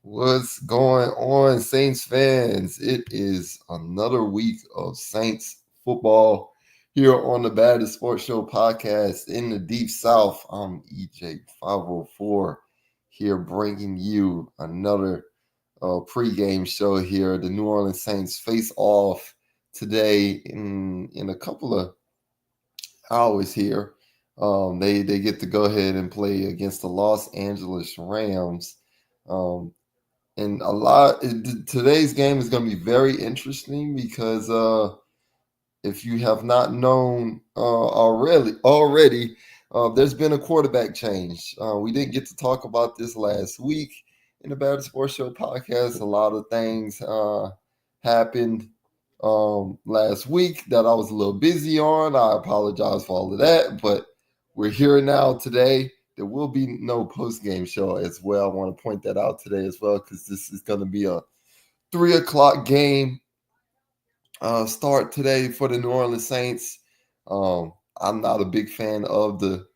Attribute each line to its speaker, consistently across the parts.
Speaker 1: What's going on, Saints fans? It is another week of Saints football here on the Baddest Sports Show podcast in the Deep South. I'm EJ 504 here bringing you another pregame show here. The New Orleans Saints face off today in a couple of hours here. They get to go ahead and play against the Los Angeles Rams. Um, and today's game is going to be very interesting because if you have not known already, there's been a quarterback change. We didn't get to talk about this last week in the Bad Sports Show podcast. A lot of things happened last week that I was a little busy on. I apologize for all of that, but we're here now today. There will be no post game show as well. I want to point that out today as well because this is going to be a 3 o'clock game start today for the New Orleans Saints. I'm not a big fan of the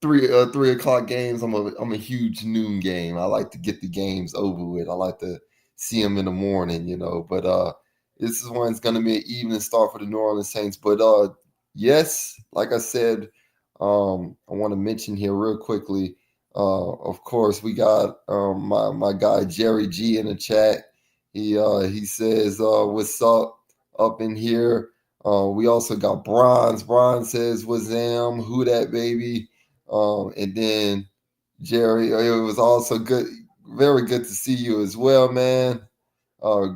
Speaker 1: 3 o'clock games. I'm a huge noon game. I like to get the games over with. I like to see them in the morning. But this is when it's going to be an evening start for the New Orleans Saints. But yes, like I said, I want to mention here real quickly. Of course, we got my guy Jerry G in the chat. He says, "What's up in here?" We also got Bronze. Bronze says, "Wazam, who that baby?" And then Jerry, it was also good, very good to see you as well, man.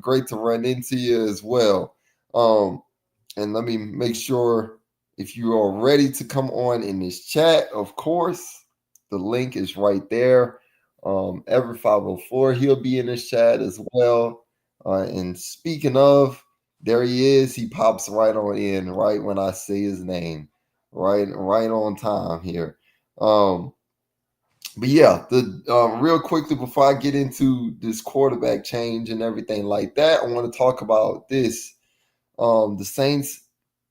Speaker 1: Great to run into you as well. And let me make sure if you are ready to come on in this chat, of course, the link is right there. Every 504, he'll be in this chat as well. And speaking of, there he is. He pops right on in right when I say his name, right on time here. But yeah, the real quickly before I get into this quarterback change and everything like that, I want to talk about this. The Saints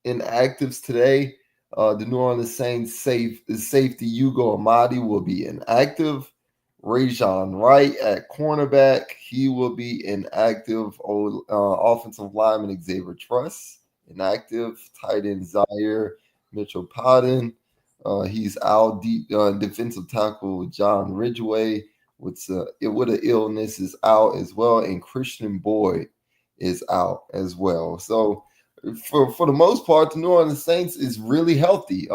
Speaker 1: inactives today. The New Orleans Saints safety Hugo Amadi will be inactive. Rajon Wright at cornerback, he will be inactive. Offensive lineman Xavier Truss inactive. Tight end Zaire Mitchell Podden, he's out. Defensive tackle John Ridgway with an illness is out as well, and Christian Boyd is out as well. So for the most part, the New Orleans Saints is really healthy.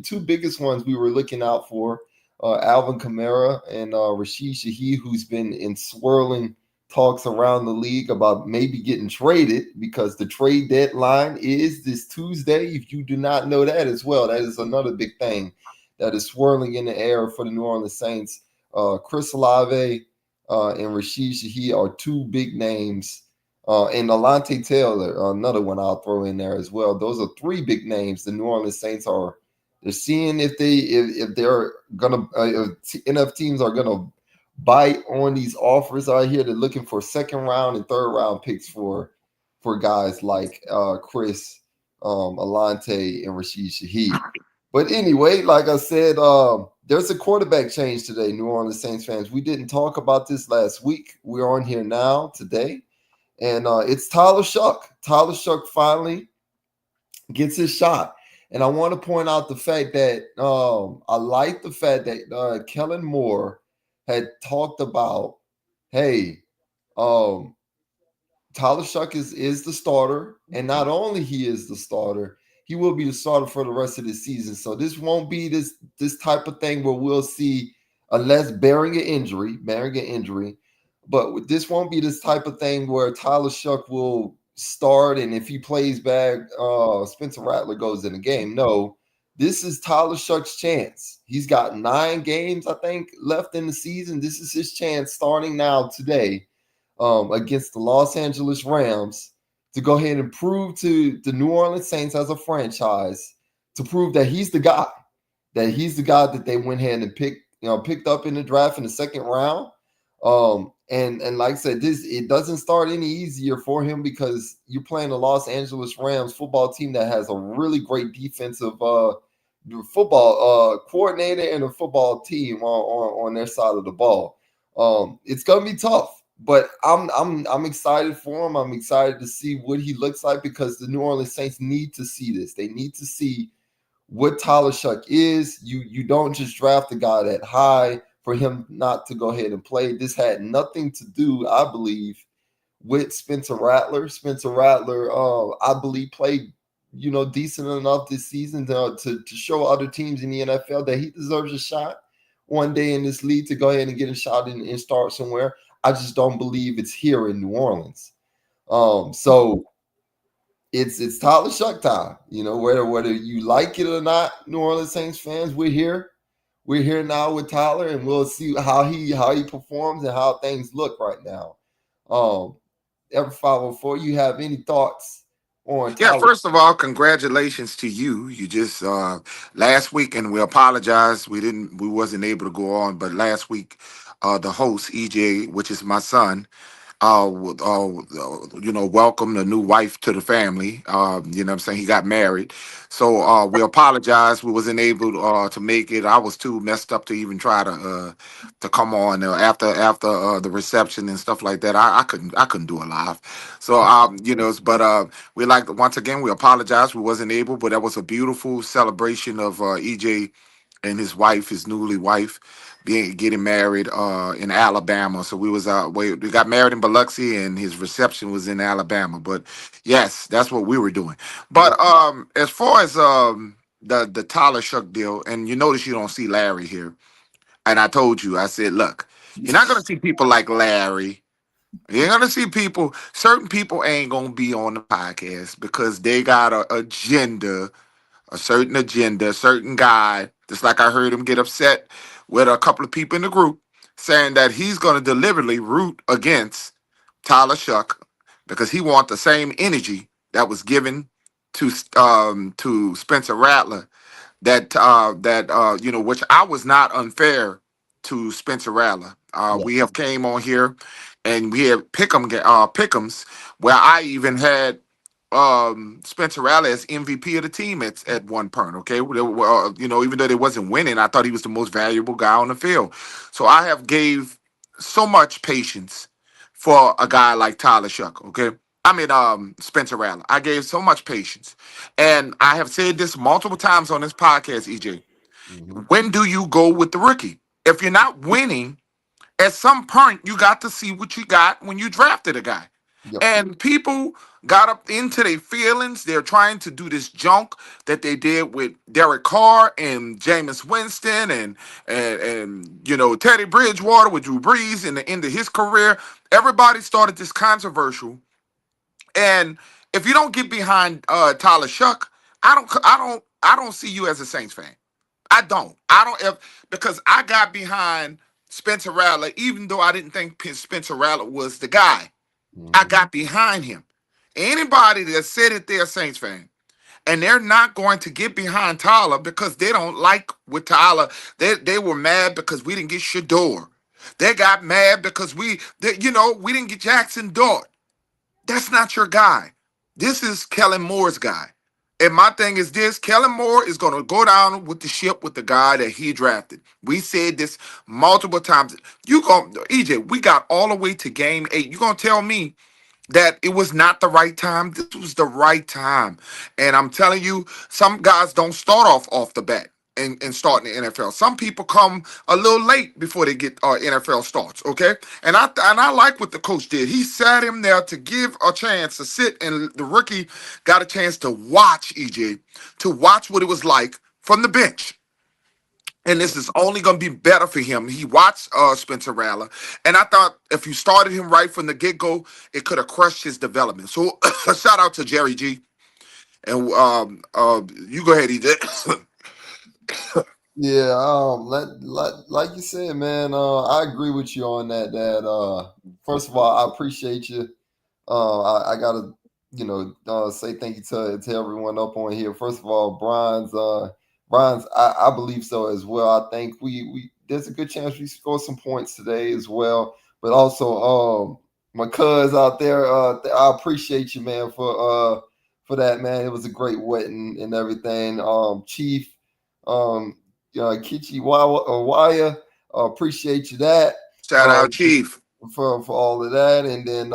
Speaker 1: Two biggest ones we were looking out for, Alvin Kamara and Rashid Shaheed, who's been in swirling talks around the league about maybe getting traded because the trade deadline is this Tuesday. If you do not know that as well, that is another big thing that is swirling in the air for the New Orleans Saints. Chris Olave and Rashid Shaheed are two big names. And Alante Taylor, another one I'll throw in there as well. Those are three big names the New Orleans Saints are. They're seeing if they're gonna if enough teams are gonna bite on these offers out here. They're looking for second round and third round picks for guys like Chris, Alante, and Rashid Shaheed. But anyway, like I said, there's a quarterback change today, New Orleans Saints fans. We didn't talk about this last week. We're on here now today. And it's Tyler Shuck. Tyler Shuck finally gets his shot. And I want to point out the fact that I like the fact that Kellen Moore had talked about, hey, um, Tyler Shuck is the starter. And not only he is the starter, he will be the starter for the rest of the season. So this won't be this type of thing where we'll see, unless bearing an injury, but this won't be this type of thing where Tyler Shuck will start, and if he plays bad, Spencer Rattler goes in the game. No, this is Tyler Shuck's chance. He's got 9 games, I think, left in the season. This is his chance starting now today against the Los Angeles Rams to go ahead and prove to the New Orleans Saints as a franchise, to prove that he's the guy, that they went ahead and picked up in the draft in the second round. And like I said, it doesn't start any easier for him because you're playing the Los Angeles Rams football team that has a really great defensive football coordinator and a football team on their side of the ball. It's gonna be tough. But I'm excited for him. I'm excited to see what he looks like because the New Orleans Saints need to see this. They need to see what Tyler Shuck is. You don't just draft a guy that high for him not to go ahead and play. This had nothing to do, I believe, with Spencer Rattler. Spencer Rattler, I believe, played decent enough this season to show other teams in the NFL that he deserves a shot one day in this league to go ahead and get a shot and start somewhere. I just don't believe it's here in New Orleans. So it's Tyler Shuck time. Whether you like it or not, New Orleans Saints fans, we're here. We're here now with Tyler, and we'll see how he performs and how things look right now. Ever 504, you have any thoughts on
Speaker 2: Yeah,
Speaker 1: Tyler?
Speaker 2: first of all, congratulations to you. You just last week, and we apologize. We wasn't able to go on, but last week, the host EJ, which is my son, welcome the new wife to the family. What I'm saying? He got married. So we apologize. We wasn't able to make it. I was too messed up to even try to come on after the reception and stuff like that. I couldn't do it live. So but we like once again we apologize. We wasn't able, but that was a beautiful celebration of EJ and his wife, his newly wife, getting married in Alabama. So we got married in Biloxi, and his reception was in Alabama. But yes, that's what we were doing.
Speaker 1: Yep.
Speaker 2: But as far as the Tyler Shuck deal, and you notice you don't see Larry here. And I told you, I said, look, you're not gonna see people like Larry. You're gonna see certain people ain't gonna be on the podcast because they got a certain guy, just like I heard him get upset with a couple of people in the group saying that he's going to deliberately root against Tyler Shuck because he wants the same energy that was given to Spencer Rattler which I was not unfair to Spencer Rattler.
Speaker 1: Yeah.
Speaker 2: We have came on here and we had pick'ems where I even had Spencer Rattler as MVP of the team at one point. Okay, even though they wasn't winning, I thought he was the most valuable guy on the field. So I have gave so much patience for a guy like Tyler Shuck. Okay. I mean, Spencer Rattler. I gave so much patience. And I have said this multiple times on this podcast, EJ.
Speaker 1: Hmm.
Speaker 2: When do you go with the rookie? If you're not winning, at some point you got to see what you got when you drafted a guy.
Speaker 1: Yep.
Speaker 2: And people got up into their feelings. They're trying to do this junk that they did with Derek Carr and Jameis Winston and Teddy Bridgewater with Drew Brees in the end of his career. Everybody started this controversial. And if you don't get behind Tyler Shuck, I don't see you as a Saints fan. I don't. I don't because I got behind Spencer Rattler, even though I didn't think Spencer Rattler was the guy. I
Speaker 1: Hmm.
Speaker 2: got behind him. Anybody that said that they're a Saints fan and they're not going to get behind Tyler because they don't like with Tyler, they were mad because we didn't get Shador. They got mad because we didn't get Jackson Dart. That's not your guy. This is Kellen Moore's guy. And my thing is this, Kellen Moore is going to go down with the ship with the guy that he drafted. We said this multiple times. EJ, we got all the way to game 8. You going to tell me that it was not the right time? This was the right time. And I'm telling you, some guys don't start off the bat and start in the NFL. Some people come a little late before they get NFL starts, okay? And I like what the coach did. He sat him there to give a chance to sit, and the rookie got a chance to watch EJ, to watch what it was like from the bench. And this is only going to be better for him. He watched Spencer Rattler, and I thought if you started him right from the get go, it could have crushed his development. So, shout out to Jerry G. And you go ahead, EJ.
Speaker 1: Yeah, like you said, man, I agree with you on that. First of all, I appreciate you. I gotta, say thank you to everyone up on here. First of all, Brian's, I believe so as well. I think we there's a good chance we score some points today as well. But also, my cuz out there, I appreciate you, man, for that, man. It was a great wedding and everything. Chief, um, Kichi Waya, appreciate you that.
Speaker 2: Shout
Speaker 1: Um,
Speaker 2: out, Chief.
Speaker 1: for all of that. And then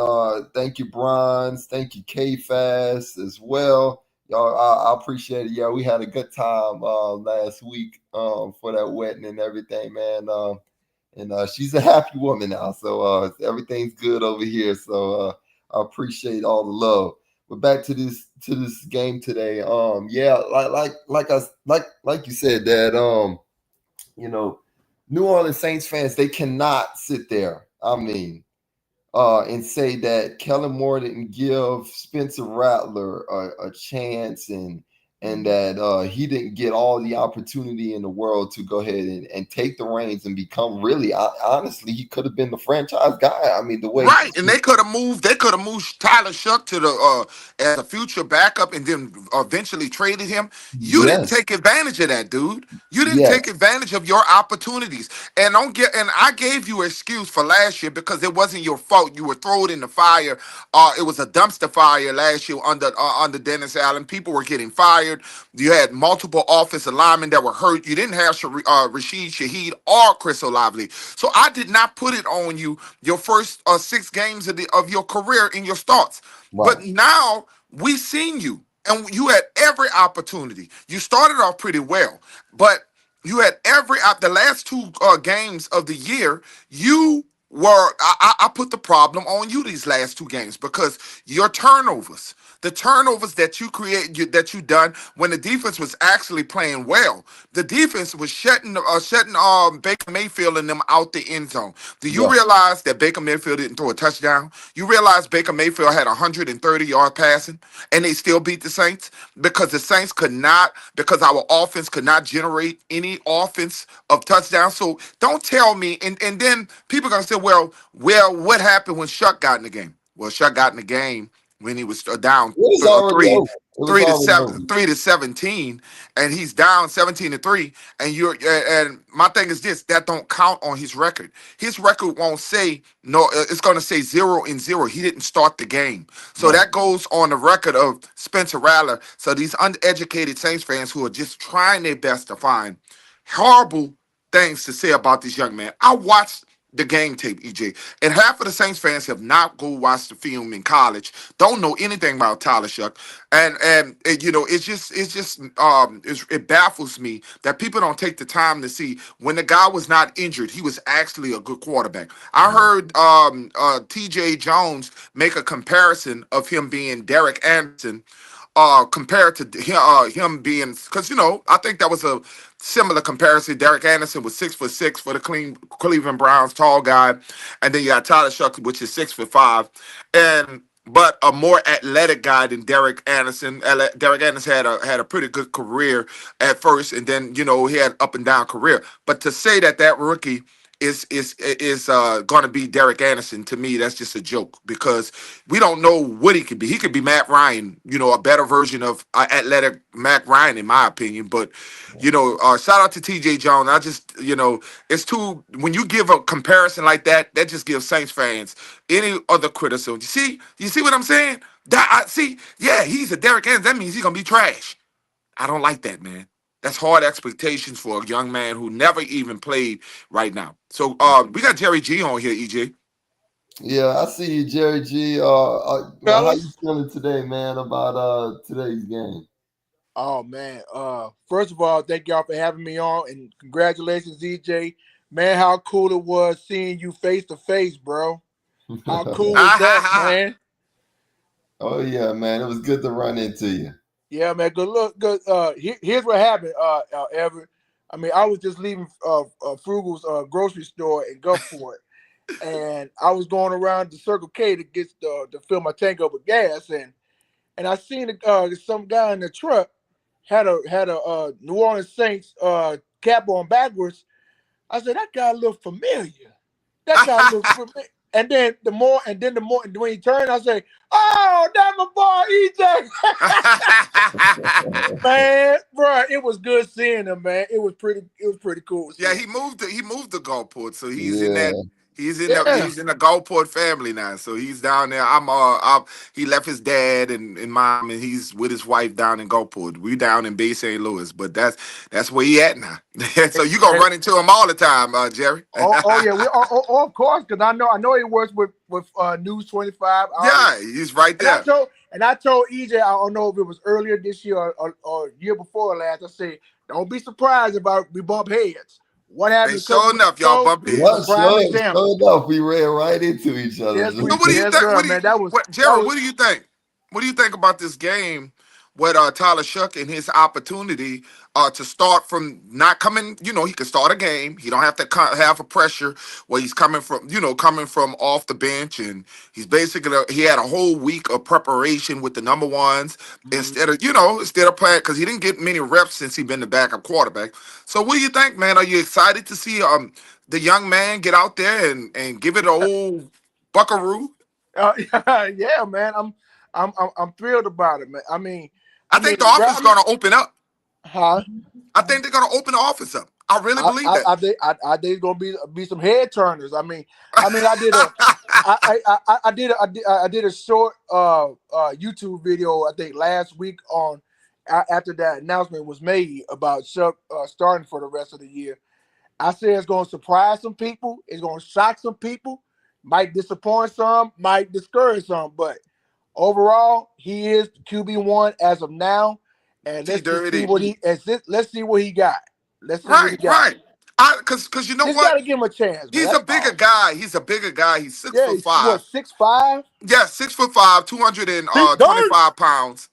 Speaker 1: thank you, Bronze. Thank you, K Fast as well. Y'all, I appreciate it. Yeah, we had a good time last week for that wedding and everything, man. And she's a happy woman now, so everything's good over here. So I appreciate all the love. But back to this game today. Yeah, like you said, that you know, New Orleans Saints fans, they cannot sit there. I mean, and say that Kellen Moore didn't give Spencer Rattler a chance, and that he didn't get all the opportunity in the world to go ahead and take the reins and become really, honestly, he could have been the franchise guy. I mean, the way
Speaker 2: Right, and they could have moved. They could have moved Tyler Shuck to the as a future backup, and then eventually traded him. You didn't
Speaker 1: yes,
Speaker 2: take advantage of that, dude. You didn't take
Speaker 1: yes,
Speaker 2: advantage of your opportunities. And don't get. And I gave you an excuse for last year because it wasn't your fault. You were thrown in the fire. It was a dumpster fire last year under Dennis Allen. People were getting fired. You had multiple offensive linemen that were hurt. You didn't have Rashid Shaheed or Chris Olave. So I did not put it on you your first 6 games of your career in your starts. But
Speaker 1: right,
Speaker 2: now we seen you, and you had every opportunity. You started off pretty well, but you had the last 2 games of the year. You were I put the problem on you these last 2 games because your turnovers. The turnovers that that you done when the defense was actually playing well, the defense was shutting Baker Mayfield and them out the end zone. Do you
Speaker 1: yeah,
Speaker 2: realize that Baker Mayfield didn't throw a touchdown? You realize Baker Mayfield had 130 yard passing, and they still beat the Saints because the Saints could not, because our offense could not generate any offense of touchdowns. So don't tell me, and then people are gonna say, well, what happened when Shuck got in the game? Well, Shuck got in the game when he was down
Speaker 1: it was already
Speaker 2: three,
Speaker 1: over. It was
Speaker 2: three to
Speaker 1: already
Speaker 2: seven,
Speaker 1: over.
Speaker 2: 3-17, and he's down 17-3. And my thing is this: that don't count on his record. His record won't say no. It's going to say 0-0. He didn't start the game, so
Speaker 1: Right.
Speaker 2: that goes on the record of Spencer Rattler. So these uneducated Saints fans who are just trying their best to find horrible things to say about this young man. I watched the game tape, EJ, and half of the Saints fans have not go watch the film in college, don't know anything about Tyler Shuck, and it baffles me that people don't take the time to see when the guy was not injured, he was actually a good quarterback. I
Speaker 1: Yeah.
Speaker 2: heard T.J. Jones make a comparison of him being Derek Anderson compared to him being, because I think that was a similar comparison. Derek Anderson was 6'6" for the Cleveland Browns, tall guy, and then you got Tyler Shuck, which is 6'5", and but a more athletic guy than Derek Anderson. Derek Anderson had a pretty good career at first, and then he had up and down career. But to say that rookie is going to be Derek Anderson, to me, that's just a joke because we don't know what he could be. He could be Matt Ryan, a better version of athletic Matt Ryan, in my opinion. But shout out to T.J. Jones. I just it's too, when you give a comparison like that, that just gives Saints fans any other criticism. You see what I'm saying? That I see. Yeah, he's a Derek Anderson. That means he's gonna be trash. I don't like that, man. That's hard expectations for a young man who never even played right now. So we got Jerry G on here, EJ.
Speaker 1: Yeah, I see you, Jerry G. How you
Speaker 3: Fellas.
Speaker 1: feeling today, man, about today's game?
Speaker 3: Oh man. First of all, thank y'all for having me on and congratulations, DJ. Man, how cool it was seeing you face to face, bro. How cool was
Speaker 2: Ah ha
Speaker 3: that,
Speaker 2: ha.
Speaker 3: man?
Speaker 1: Oh yeah, man, it was good to run into you.
Speaker 3: Yeah, man. Good look. Good. Here's what happened, Ever. I mean, I was just leaving Frugal's grocery store in Gulfport, and I was going around the Circle K to fill my tank up with gas, and I seen some guy in the truck had a New Orleans Saints cap on backwards. I said that guy looked familiar. That guy looked familiar. And then when he turned, I say, "Oh, that's my boy EJ." Man, bro, it was good seeing him, man. It was pretty cool
Speaker 2: Yeah,
Speaker 3: seeing him.
Speaker 2: he moved the goalpost, so he's in
Speaker 1: Yeah,
Speaker 2: that.
Speaker 3: Yeah.
Speaker 2: He's in the Gulfport family now, so he's down there. He left his dad and mom, and he's with his wife down in Gulfport. We down in Bay St. Louis, but that's where he at now. So you gonna
Speaker 3: And,
Speaker 2: run into him all the time, Jerry.
Speaker 3: oh yeah, of course, because I know he works with News 25.
Speaker 2: Yeah, he's right
Speaker 3: And I
Speaker 2: there.
Speaker 3: told EJ, I don't know if it was earlier this year or year before last. I said, don't be surprised if we bump heads. What
Speaker 2: And
Speaker 3: happened a couple
Speaker 2: sure
Speaker 3: weeks
Speaker 2: enough, y'all
Speaker 3: ago
Speaker 2: bumped
Speaker 3: was
Speaker 2: heads.
Speaker 3: a
Speaker 1: What?
Speaker 3: prime
Speaker 1: Sure,
Speaker 3: example.
Speaker 1: sure enough, we ran right into each other.
Speaker 3: Yes,
Speaker 2: So what do you
Speaker 3: yes,
Speaker 2: think?
Speaker 3: sir, man. That
Speaker 2: Gerald?
Speaker 3: was
Speaker 2: What do you think? What do you think about this game with Tyler Shuck and his opportunity to start from not coming? You know, he can start a game. He don't have to have a pressure where he's coming from. You know, coming from off the bench, and he's basically he had a whole week of preparation with the number ones
Speaker 3: Mhm.
Speaker 2: instead of playing because he didn't get many reps since he been the backup quarterback. So what do you think, man? Are you excited to see the young man get out there and give it a old buckaroo?
Speaker 3: yeah, man. I'm thrilled about it, man.
Speaker 2: I
Speaker 3: I
Speaker 2: think
Speaker 3: mean,
Speaker 2: the office is going to open up.
Speaker 3: huh?
Speaker 2: I think they're going to open the office up. I really believe that.
Speaker 3: I think it's gonna be some head turners. I did a I did a short YouTube video I think last week on after that announcement was made about Chuck starting for the rest of the year. I said it's gonna surprise some people, it's gonna shock some people, might disappoint some, might discourage some, but overall he is QB1 as of now, and
Speaker 2: T
Speaker 3: let's just see
Speaker 2: Dirty.
Speaker 3: let's see what he got. Let's see what he
Speaker 2: Right,
Speaker 3: got.
Speaker 2: right. Because you know
Speaker 3: Just
Speaker 2: what?
Speaker 3: gotta give him a chance, man.
Speaker 2: He's a
Speaker 3: That's
Speaker 2: bigger
Speaker 3: all.
Speaker 2: guy. He's a bigger guy. He's six
Speaker 3: Yeah,
Speaker 2: foot
Speaker 3: he's
Speaker 2: five.
Speaker 3: what 6'5"?
Speaker 2: Yeah, 5, 225 pounds.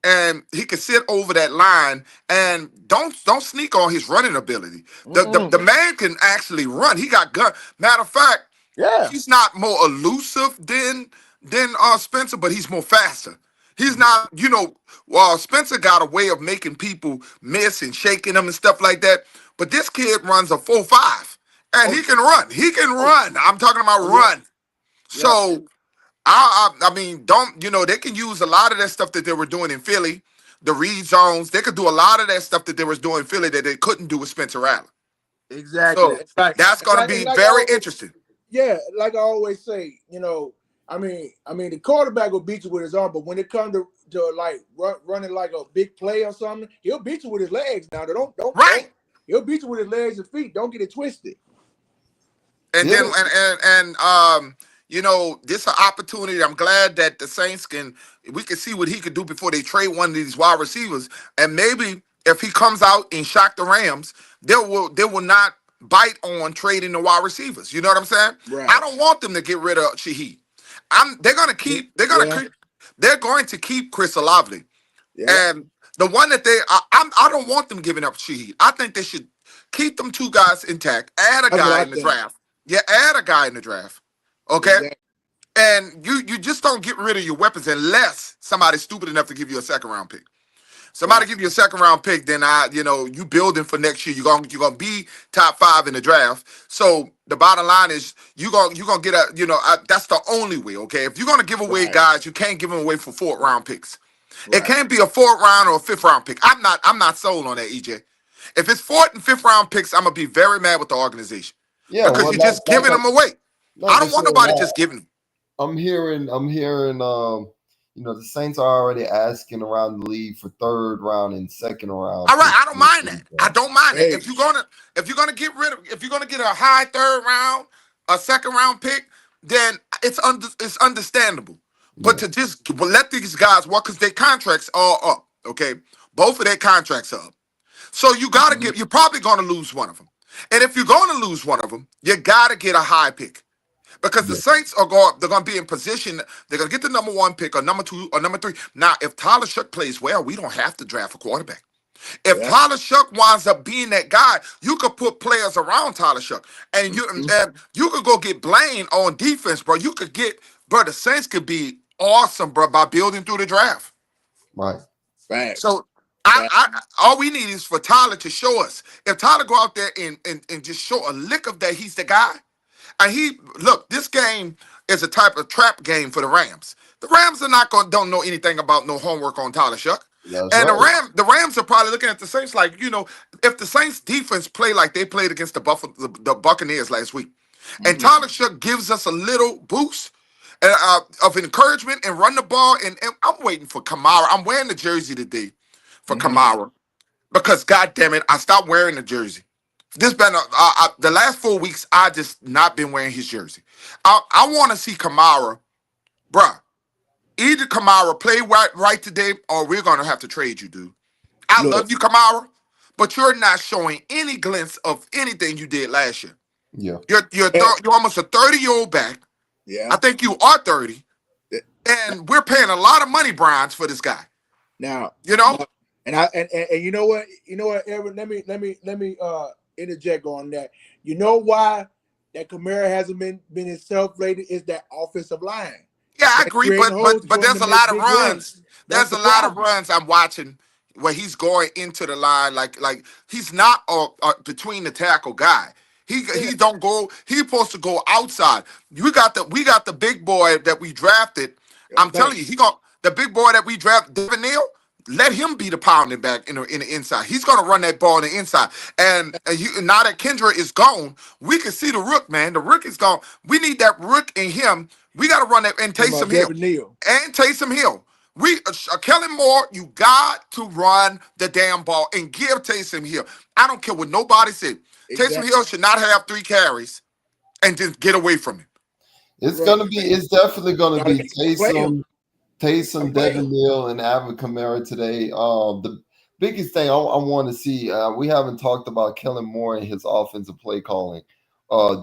Speaker 2: And he can sit over that line and don't sneak on his running ability. The
Speaker 3: Mm-mm.
Speaker 2: man can actually run. He got gun. Matter of fact,
Speaker 3: Yeah.
Speaker 2: he's not more elusive than Spencer, but he's more faster. He's not, Spencer got a way of making people miss and shaking them and stuff like that. But this kid runs a 4.5, and
Speaker 3: Oh,
Speaker 2: he can run. He can
Speaker 3: oh,
Speaker 2: run. I'm talking about
Speaker 3: oh yeah.
Speaker 2: run.
Speaker 3: Yep.
Speaker 2: So I mean, don't they can use a lot of that stuff that they were doing in Philly, the read zones. They could do a lot of that stuff that they was doing in Philly that they couldn't do with Spencer Allen.
Speaker 3: Exactly.
Speaker 2: So that's going to
Speaker 3: And
Speaker 2: be
Speaker 3: like I
Speaker 2: very
Speaker 3: always,
Speaker 2: interesting.
Speaker 3: yeah, like I always say, the quarterback will beat you with his arm, but when it comes to like running like a big play or something, he'll beat you with his legs. Now, don't.
Speaker 2: Right.
Speaker 3: He'll beat you with his legs and feet. Don't get it twisted.
Speaker 2: And
Speaker 1: Yeah,
Speaker 2: then this is an opportunity. I'm glad that the Saints we can see what he could do before they trade one of these wide receivers. And maybe if he comes out and shock the Rams, they will not bite on trading the wide receivers. You know what I'm saying?
Speaker 3: Right.
Speaker 2: I don't want them to get rid of Shaheed. They're gonna keep
Speaker 3: Yeah.
Speaker 2: they're going to keep Chris Olave.
Speaker 3: Yeah.
Speaker 2: And the one that I don't want them giving up Shaheed. I think they should keep them two guys intact. Add a
Speaker 3: That's what
Speaker 2: guy
Speaker 3: I
Speaker 2: in the
Speaker 3: think.
Speaker 2: draft. Yeah, add a guy in the draft. Okay?
Speaker 3: Exactly.
Speaker 2: And you just don't get rid of your weapons unless somebody's stupid enough to give you a second round pick. Somebody
Speaker 3: Right.
Speaker 2: give you a second round pick, then you building for next year. You're gonna be top 5 in the draft. So the bottom line is you're gonna get that's the only way. Okay, if you're gonna give away
Speaker 3: Right.
Speaker 2: guys, you can't give them away for 4th round picks. It
Speaker 3: Right.
Speaker 2: can't be a 4th round or a 5th round pick. I'm not sold on that, EJ. If it's 4th and 5th round picks, I'm gonna be very mad with the organization
Speaker 1: yeah.
Speaker 2: because
Speaker 1: Well,
Speaker 2: you're just giving them away. I
Speaker 1: like I
Speaker 2: don't want
Speaker 1: said,
Speaker 2: nobody just giving them.
Speaker 1: I'm hearing, the Saints are already asking around the league for 3rd round and 2nd round.
Speaker 2: All right, I don't mind that. I don't mind that.
Speaker 3: Hey.
Speaker 2: If you're gonna if you're gonna get a high 3rd round, a 2nd round pick, then it's understandable. But
Speaker 1: Yeah.
Speaker 2: to just let these guys walk because their contracts are up. Okay, both of their contracts are up. So you're probably gonna lose one of them. And if you're gonna lose one of them, you gotta get a high pick. Because the
Speaker 1: Yeah.
Speaker 2: Saints they're going to be in position. They're going to get the number 1 pick or number 2 or number 3. Now, if Tyler Shuck plays well, we don't have to draft a quarterback. If
Speaker 3: Yeah.
Speaker 2: Tyler Shuck winds up being that guy, you could put players around Tyler Shuck, and you could go get Blaine on defense, bro. You could the Saints could be awesome, bro, by building through the draft.
Speaker 1: Right.
Speaker 3: Facts.
Speaker 2: So all we need is for Tyler to show us. If Tyler go out there and just show a lick of that, he's the guy. And this game is a type of trap game for the Rams. The Rams are don't know anything about no homework on Tyler Shuck.
Speaker 1: That's
Speaker 2: And
Speaker 1: right.
Speaker 2: the Rams are probably looking at the Saints like, if the Saints defense play like they played against the Buccaneers last week, And Tyler Shook gives us a little boost of encouragement and run the ball. And I'm waiting for Kamara. I'm wearing the jersey today for Kamara because, God damn it, I stopped wearing the jersey. This been the last 4 weeks. I just not been wearing his jersey. I want to see Kamara, bruh. Either Kamara play right today, or we're gonna have to trade you, dude. I
Speaker 3: Look,
Speaker 2: love you, Kamara, but you're not showing any glimpse of anything you did last year.
Speaker 1: Yeah.
Speaker 2: You're almost a 30-year-old back.
Speaker 3: yeah.
Speaker 2: I think you are 30,
Speaker 3: Yeah.
Speaker 2: and we're paying a lot of money, Bryans, for this guy.
Speaker 3: Now,
Speaker 2: You know,
Speaker 3: and you know what, Evan, let me interject on that. You know why that Kamara hasn't been himself lately is that offensive line.
Speaker 2: yeah, I
Speaker 3: That's
Speaker 2: agree,
Speaker 3: creating holes
Speaker 2: but
Speaker 3: for him
Speaker 2: there's
Speaker 3: to
Speaker 2: a
Speaker 3: make
Speaker 2: lot of
Speaker 3: big
Speaker 2: runs.
Speaker 3: That's
Speaker 2: There's
Speaker 3: the
Speaker 2: a lot of
Speaker 3: problem.
Speaker 2: runs I'm watching where he's going into the line like he's not a between the tackle guy. He
Speaker 3: Yeah,
Speaker 2: don't go. He's supposed to go outside. We got the big boy that we drafted. I'm telling you,
Speaker 3: Banks.
Speaker 2: the big boy that we drafted, Devin Neal. Let him be the pounding back in the inside. He's gonna run that ball in the inside. Now that Kendra is gone, we can see the rook, man. The rook is gone. We need that rook in him. We got to run that and
Speaker 3: Talking about
Speaker 2: Taysom Hill
Speaker 3: Devin Neal.
Speaker 2: and Taysom Hill. Kellen Moore, you got to run the damn ball and give Taysom Hill. I don't care what nobody said. Taysom
Speaker 3: Exactly.
Speaker 2: Hill should not have 3 carries and just get away from him.
Speaker 3: Right.
Speaker 1: It's definitely gonna
Speaker 3: Gotta
Speaker 1: be
Speaker 3: play him.
Speaker 1: Taysom,
Speaker 3: Play him.
Speaker 1: Devin Neal, and Alvin Kamara today. The biggest thing I want to see, we haven't talked about Kellen Moore and his offensive play calling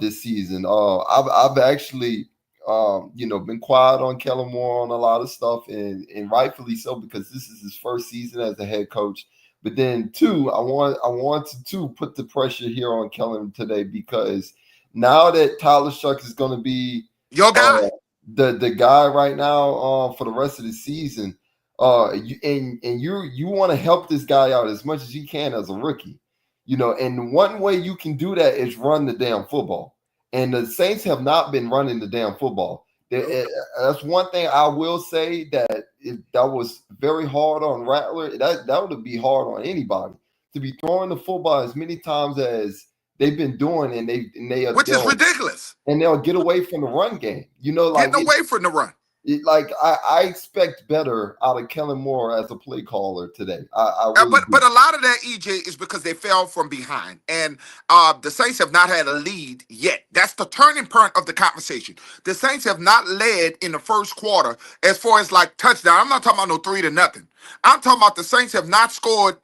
Speaker 1: this season. I've actually been quiet on Kellen Moore on a lot of stuff, and rightfully so, because this is his first season as a head coach. But then two, I want to put the pressure here on Kellen today, because now that Tyler Shuck is going to be
Speaker 2: Your guy.
Speaker 1: the guy right now for the rest of the season, you want to help this guy out as much as you can as a rookie, and one way you can do that is run the damn football. And the Saints have not been running the damn football. That's one thing I will say, that that was very hard on Rattler. That would be hard on anybody to be throwing the football as many times as they've been doing, and
Speaker 2: Which is ridiculous.
Speaker 1: they'll get away from the run game. Like
Speaker 2: Getting away from the run.
Speaker 1: I expect better out of Kellen Moore as a play caller today. I really
Speaker 2: But
Speaker 1: do.
Speaker 2: a lot of that, EJ, is because they fell from behind, and the Saints have not had a lead yet. That's the turning point of the conversation. The Saints have not led in the first quarter as far as like touchdown. I'm not talking about no 3-0. I'm talking about the Saints have not scored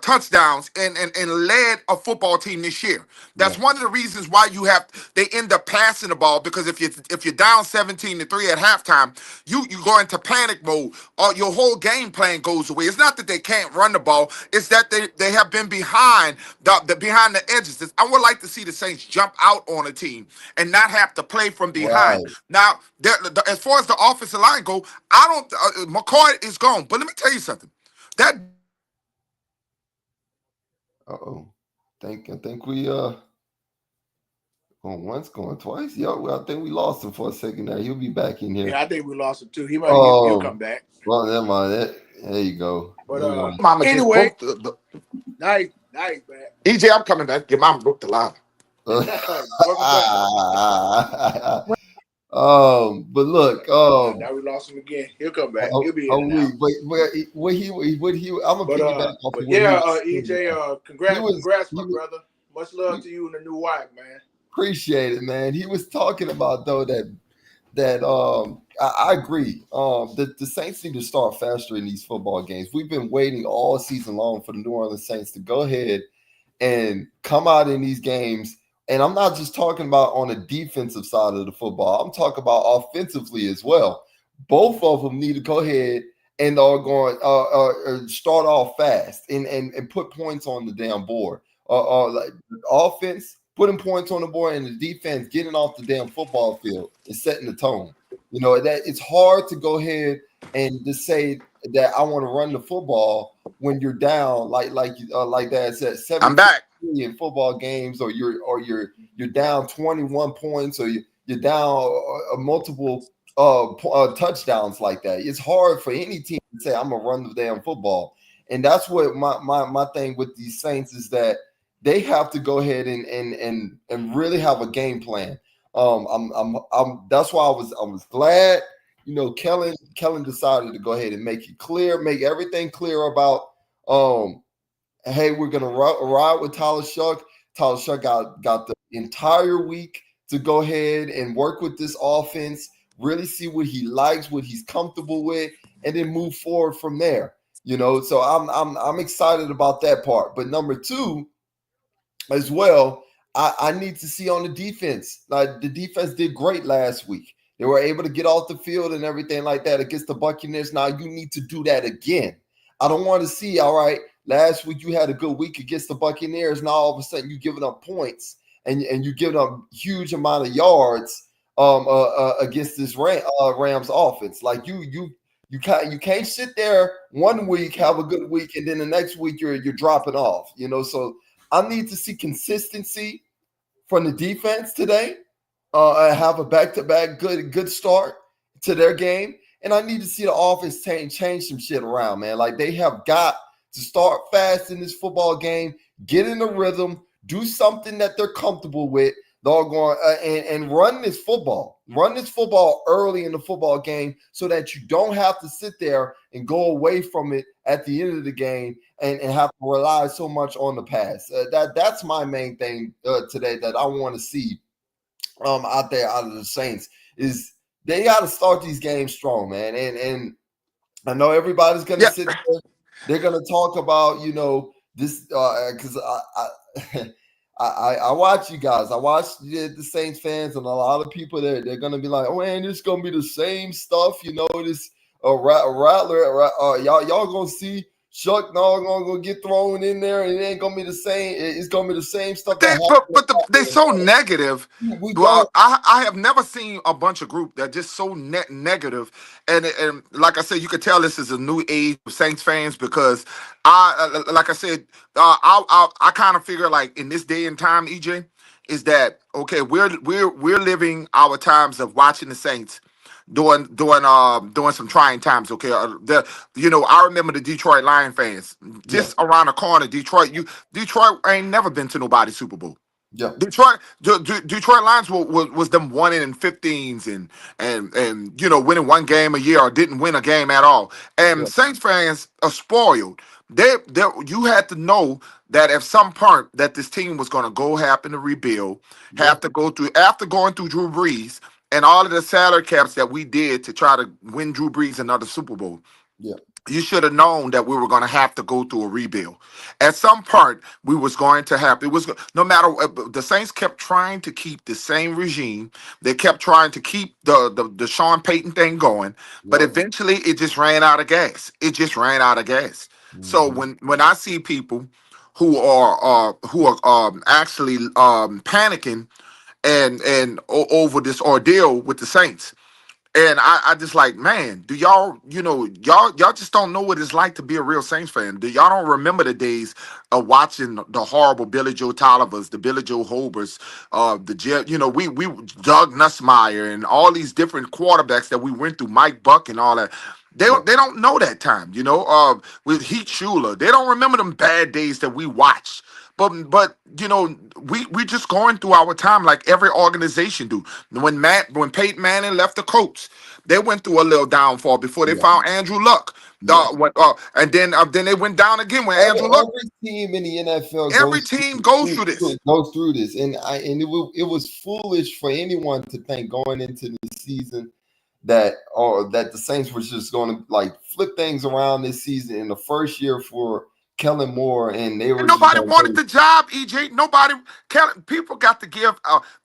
Speaker 2: touchdowns and led a football team this year. That's
Speaker 1: Yeah.
Speaker 2: one of the reasons why they end up passing the ball, because if you're down 17-3 at halftime, you go into panic mode, or your whole game plan goes away. It's not that they can't run the ball; it's that they have been behind behind the edges. I would like to see the Saints jump out on a team and not have to play from behind.
Speaker 1: Right.
Speaker 2: Now, as far as the offensive line go, I don't. McCoy is gone, but let me tell you something. That
Speaker 1: Uh-oh. I think we going once, going twice. I think we lost him for a second there. He'll be back in here.
Speaker 3: Yeah, I think we lost him too. He'll come back.
Speaker 1: Well, never mind. There you go.
Speaker 3: But
Speaker 2: mama just
Speaker 3: anyway,
Speaker 2: broke the
Speaker 3: nice, man.
Speaker 2: EJ, I'm coming back. Your mama broke the line.
Speaker 1: But look,
Speaker 3: now we lost him again. He'll come back.
Speaker 1: I'm
Speaker 3: He'll be in and out.
Speaker 1: gonna piggyback off of what he
Speaker 3: yeah,
Speaker 1: was saying.
Speaker 3: EJ, congrats, my
Speaker 1: he was-
Speaker 3: brother. Much love to you and the new wife, man.
Speaker 1: Appreciate it, man. He was talking about, though, that I agree. The Saints need to start faster in these football games. We've been waiting all season long for the New Orleans Saints to go ahead and come out in these games. And I'm not just talking about on the defensive side of the football. I'm talking about offensively as well. Both of them need to go ahead and are going start off fast and put points on the damn board. Like offense putting points on the board, and the defense getting off the damn football field and setting the tone. That it's hard to go ahead and just say that I want to run the football when you're down, like Dad said,
Speaker 2: I'm back.
Speaker 1: in football games, or you're down 21 points, or you're down multiple touchdowns like that. It's hard for any team to say I'm gonna run the damn football, and that's what my thing with these Saints is, that they have to go ahead and really have a game plan. I'm that's why I was glad, Kellen decided to go ahead and make it clear, make everything clear about, hey, we're gonna ride with Tyler Shuck. Tyler Shuck got the entire week to go ahead and work with this offense, really see what he likes, what he's comfortable with, and then move forward from there. So I'm excited about that part. But number two, as well, I need to see on the defense. Like, the defense did great last week. They were able to get off the field and everything like that against the Buccaneers. Now you need to do that again. I don't want to see, all right, last week you had a good week against the Buccaneers. Now all of a sudden you're giving up points and you're giving up huge amount of yards against this Rams offense. Like, you can't sit there one week, have a good week, and then the next week you're dropping off. So I need to see consistency from the defense today. Have a back-to-back good start to their game, and I need to see the offense change some shit around, man. Like, they have got to start fast in this football game, get in the rhythm, do something that they're comfortable with, doggone, and run this football. Run this football early in the football game so that you don't have to sit there and go away from it at the end of the game and have to rely so much on the pass. That's my main thing today that I want to see out there out of the Saints is they got to start these games strong, man. And I know everybody's going to sit there. They're going to talk about, this because I watch you guys. I watch the Saints fans, and a lot of people they're gonna be like, "Oh man, it's gonna be the same stuff." This Rattler. Y'all gonna see Shuck gonna get thrown in there, and it ain't gonna be the same. It's gonna be the same stuff that happened.
Speaker 2: They so negative.
Speaker 1: We
Speaker 2: Well,
Speaker 1: don't.
Speaker 2: I have never seen a bunch of group that just so negative, and like I said, you could tell this is a new age of Saints fans because like I said, I kind of figure like in this day and time, EJ, is that okay? We're living our times of watching the Saints during some trying times. Okay, I remember the Detroit Lion fans
Speaker 1: Yeah,
Speaker 2: just around the corner. Detroit ain't never been to nobody's Super Bowl.
Speaker 1: yeah,
Speaker 2: Detroit Lions was them 1-15s and winning one game a year or didn't win a game at all. And
Speaker 1: yeah,
Speaker 2: Saints fans are spoiled. They you had to know that at some point that this team was going to go happen to rebuild,
Speaker 1: yeah,
Speaker 2: have to go through after going through Drew Brees and all of the salary caps that we did to try to win Drew Brees another Super Bowl.
Speaker 1: yeah,
Speaker 2: You should have known that we were going to have to go through a rebuild. At some part, we was going to have. It was no matter. The Saints kept trying to keep the same regime. They kept trying to keep the Sean Payton thing going, but
Speaker 1: yeah.
Speaker 2: eventually it just ran out of gas. It just ran out of gas. So
Speaker 1: Mm-hmm.
Speaker 2: when I see people who are actually panicking and over this ordeal with the Saints. And I just like, man, do y'all just don't know what it's like to be a real Saints fan. Do y'all don't remember the days of watching the horrible Billy Joe Tollivers, the Billy Joe Hobers, we Doug Nussmeier and all these different quarterbacks that we went through, Mike Buck and all that.
Speaker 1: Yeah,
Speaker 2: They don't know that time, with Heath Schuler. They don't remember them bad days that we watched. But we just going through our time like every organization do. When Peyton Manning left the Colts, they went through a little downfall before they
Speaker 1: yeah,
Speaker 2: found Andrew Luck.
Speaker 1: yeah.
Speaker 2: And then they went down again when
Speaker 1: Every
Speaker 2: Andrew Luck.
Speaker 1: every team in the NFL
Speaker 2: Every team goes through this.
Speaker 1: goes through this, and it was foolish for anyone to think going into the season that the Saints were just going to like flip things around this season in the first year for Kellen Moore, and they
Speaker 2: And
Speaker 1: were just
Speaker 2: nobody
Speaker 1: going
Speaker 2: wanted
Speaker 1: to.
Speaker 2: the job, EJ. People got to give,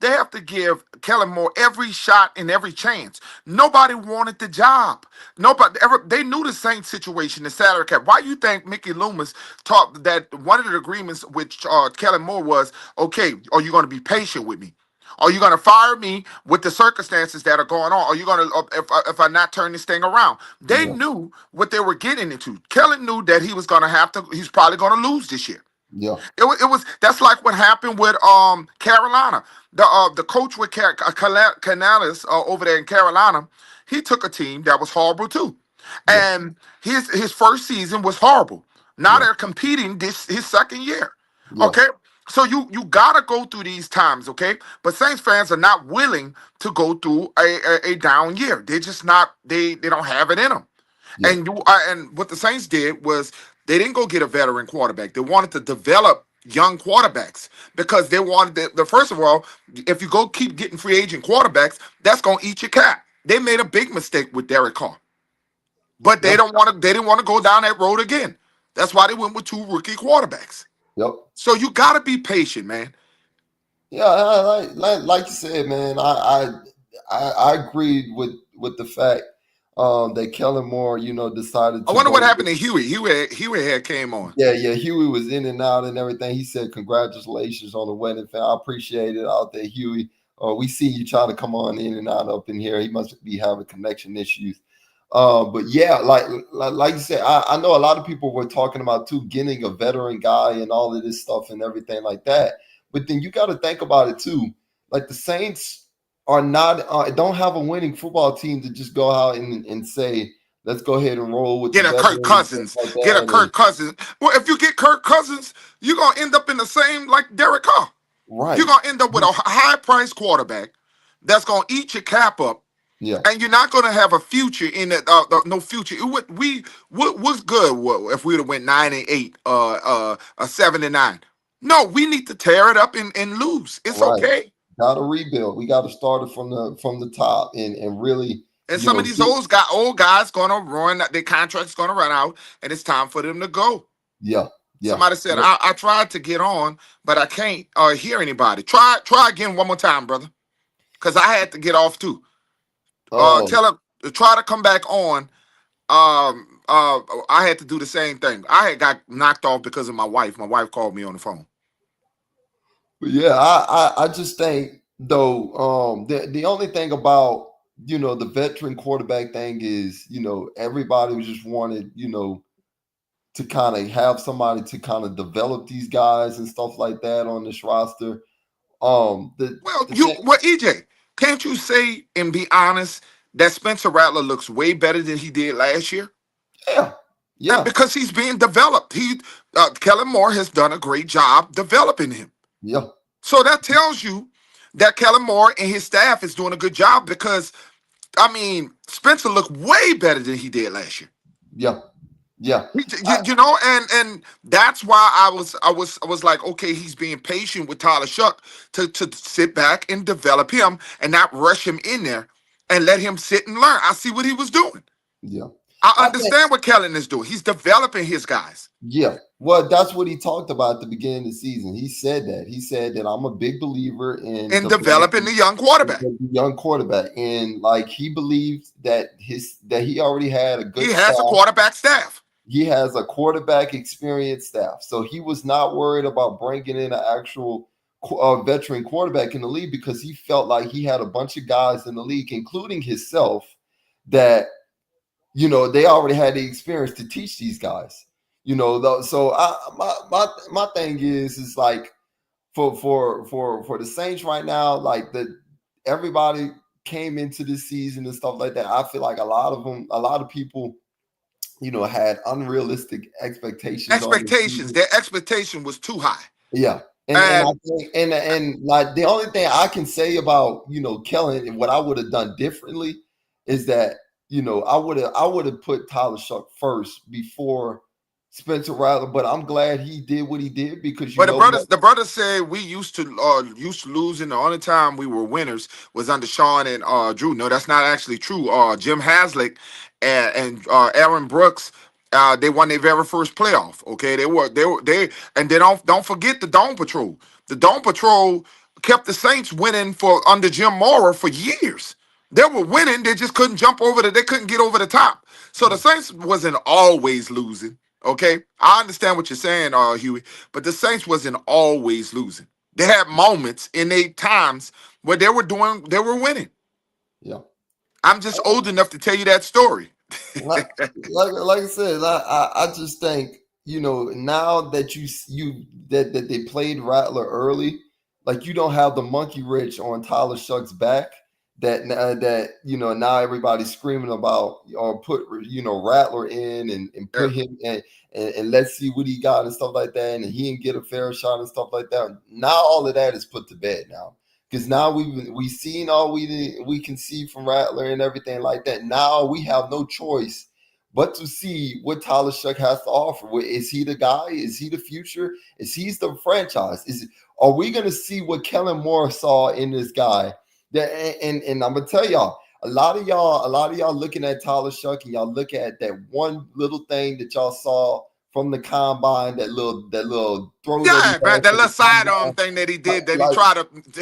Speaker 2: they have to give Kellen Moore every shot and every chance. Nobody wanted the job. They knew the same situation, the salary cap. Why you think Mickey Loomis talked that one of the agreements with Kellen Moore was, okay, are you going to be patient with me? Are you going to fire me with the circumstances that are going on? Are you going to, if I not turn this thing around? They
Speaker 1: Yeah,
Speaker 2: knew what they were getting into. Kellen knew that he was going to have to, he's probably going to lose this year.
Speaker 1: yeah,
Speaker 2: It was that's like what happened with Carolina. The coach with Canales over there in Carolina, he took a team that was horrible too,
Speaker 1: yeah,
Speaker 2: and his first season was horrible. Now
Speaker 1: yeah,
Speaker 2: they're competing this his second year.
Speaker 1: yeah,
Speaker 2: Okay, So you gotta go through these times, okay? But Saints fans are not willing to go through a down year. They're just not. They don't have it in them.
Speaker 1: Yeah.
Speaker 2: And what the Saints did was they didn't go get a veteran quarterback. They wanted to develop young quarterbacks because they wanted the first of all, if you go keep getting free agent quarterbacks, that's gonna eat your cap. They made a big mistake with Derek Carr, but they
Speaker 1: Yep.
Speaker 2: don't want to. They didn't want to go down that road again. That's why they went with 2 rookie quarterbacks.
Speaker 1: Yep.
Speaker 2: So you got to be patient, man.
Speaker 1: Yeah, like you said, man. I agreed with the fact that Kellen Moore, decided
Speaker 2: I
Speaker 1: to
Speaker 2: wonder what
Speaker 1: go.
Speaker 2: happened to Huey. Huey had came on.
Speaker 1: Yeah. Huey was in and out and everything. He said, "Congratulations on the wedding, fam. I appreciate it out there, Huey. We see you trying to come on in and out up in here. He must be having connection issues." But yeah, like you said, I know a lot of people were talking about too getting a veteran guy and all of this stuff and everything like that. But then you got to think about it too. Like the Saints are not don't have a winning football team to just go out and say, let's go ahead and roll with the
Speaker 2: Get a Kirk
Speaker 1: veterans and stuff
Speaker 2: Cousins.
Speaker 1: like
Speaker 2: Get a
Speaker 1: that. And
Speaker 2: Kirk Cousins. Well, if you get Kirk Cousins, you're gonna end up in the same like Derek Carr.
Speaker 1: right,
Speaker 2: You're gonna end up with a high-priced quarterback that's gonna eat your cap up,
Speaker 1: yeah,
Speaker 2: and you're not gonna have a future in it. No future. What's good? If we would have went 9-8, 7-9? No, we need to tear it up and lose. It's
Speaker 1: right.
Speaker 2: okay.
Speaker 1: Got to rebuild. We got to start it from the top and really,
Speaker 2: And some of these old guys gonna run. Their contract's gonna run out, and it's time for them to go.
Speaker 1: yeah, yeah.
Speaker 2: Somebody said,
Speaker 1: Yeah.
Speaker 2: I tried to get on, but I can't hear anybody. Try again one more time, brother. Because I had to get off too. Tell him to try to come back on. I had to do the same thing. I had got knocked off because of my wife. My wife called me on the phone.
Speaker 1: But yeah, I just think though, the only thing about the veteran quarterback thing is everybody just wanted to kind of have somebody to kind of develop these guys and stuff like that on this roster. The thing,
Speaker 2: EJ, can't you say and be honest that Spencer Rattler looks way better than he did last year?
Speaker 1: yeah,
Speaker 2: And
Speaker 1: yeah,
Speaker 2: because he's being developed. Kellen Moore has done a great job developing him.
Speaker 1: yeah,
Speaker 2: So that tells you that Kellen Moore and his staff is doing a good job because, I mean, Spencer looked way better than he did last year.
Speaker 1: yeah, yeah.
Speaker 2: And that's why I was like, okay, he's being patient with Tyler Shuck to sit back and develop him and not rush him in there and let him sit and learn. I see what he was doing.
Speaker 1: Yeah.
Speaker 2: I
Speaker 1: I think,
Speaker 2: understand what Kellen is doing. He's developing his guys
Speaker 1: yeah. Well, that's what he talked about at the beginning of the season. He said that. He said that I'm a big believer in
Speaker 2: and developing the young quarterback.
Speaker 1: the young quarterback. And like he believes that he already had a good
Speaker 2: He has
Speaker 1: staff.
Speaker 2: a quarterback staff.
Speaker 1: He has a quarterback experienced staff. So he was not worried about bringing in an actual veteran quarterback in the league because he felt like he had a bunch of guys in the league, including himself, that they already had the experience to teach these guys. So my thing is like for the Saints right now, like everybody came into this season and stuff like that. I feel like a lot of people, had unrealistic expectations on this season.
Speaker 2: Their expectation was too high.
Speaker 1: Yeah. I think, and like the only thing I can say about Kellen and what I would have done differently is that I would have put Tyler Shuck first before Spencer Rattler, but I'm glad he did what he did because
Speaker 2: the brothers said we used to lose, and the only time we were winners was under Sean and Drew. No, that's not actually true. Jim Haslick and Aaron Brooks, they won their very first playoff. Okay, they and then don't forget the Dome Patrol. The Dome Patrol kept the Saints winning for under Jim Mora for years. They were winning, they just couldn't they couldn't get over the top. So the Saints wasn't always losing. Okay, I understand what you're saying, Huey, but the Saints wasn't always losing. They had moments in their times where they were winning.
Speaker 1: Yeah,
Speaker 2: I'm just old enough to tell you that story.
Speaker 1: like I said, I just think now that that they played Rattler early, like you don't have the monkey wrench on Tyler Shuck's back that now everybody's screaming about, or put Rattler in and
Speaker 2: Yeah.
Speaker 1: put him in, and let's see what he got and stuff like that, and he didn't get a fair shot and stuff like that. Now all of that is put to bed now, because now we seen all we can see from Rattler and everything like that. Now we have no choice but to see what Tyler Shuck has to offer. Is he the guy? Is he the future? Is he the franchise? Are we going to see what Kellen Moore saw in this guy? That, and I'm gonna tell y'all, a lot of y'all looking at Tyler Shuck, and y'all look at that one little thing that y'all saw from the combine, that little throw that he
Speaker 2: Yeah, man,
Speaker 1: had
Speaker 2: that
Speaker 1: for the
Speaker 2: little sidearm
Speaker 1: combine.
Speaker 2: thing that he did, that
Speaker 1: Like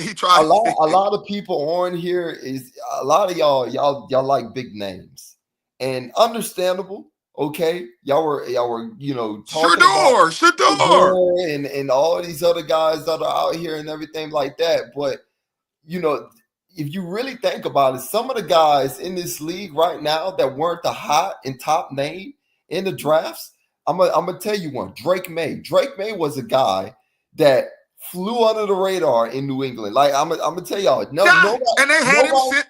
Speaker 2: he tried
Speaker 1: a lot of people on here, is a lot of y'all like big names, and understandable. Okay, y'all were talking about
Speaker 2: Shador.
Speaker 1: Shador and all these other guys that are out here and everything like that, but you know, if you really think about it, some of the guys in this league right now that weren't the hot and top name in the drafts, I'm gonna tell you one. Drake May. Drake May was a guy that flew under the radar in New England. Like I'm gonna tell y'all,
Speaker 2: Yeah, and they had him sit.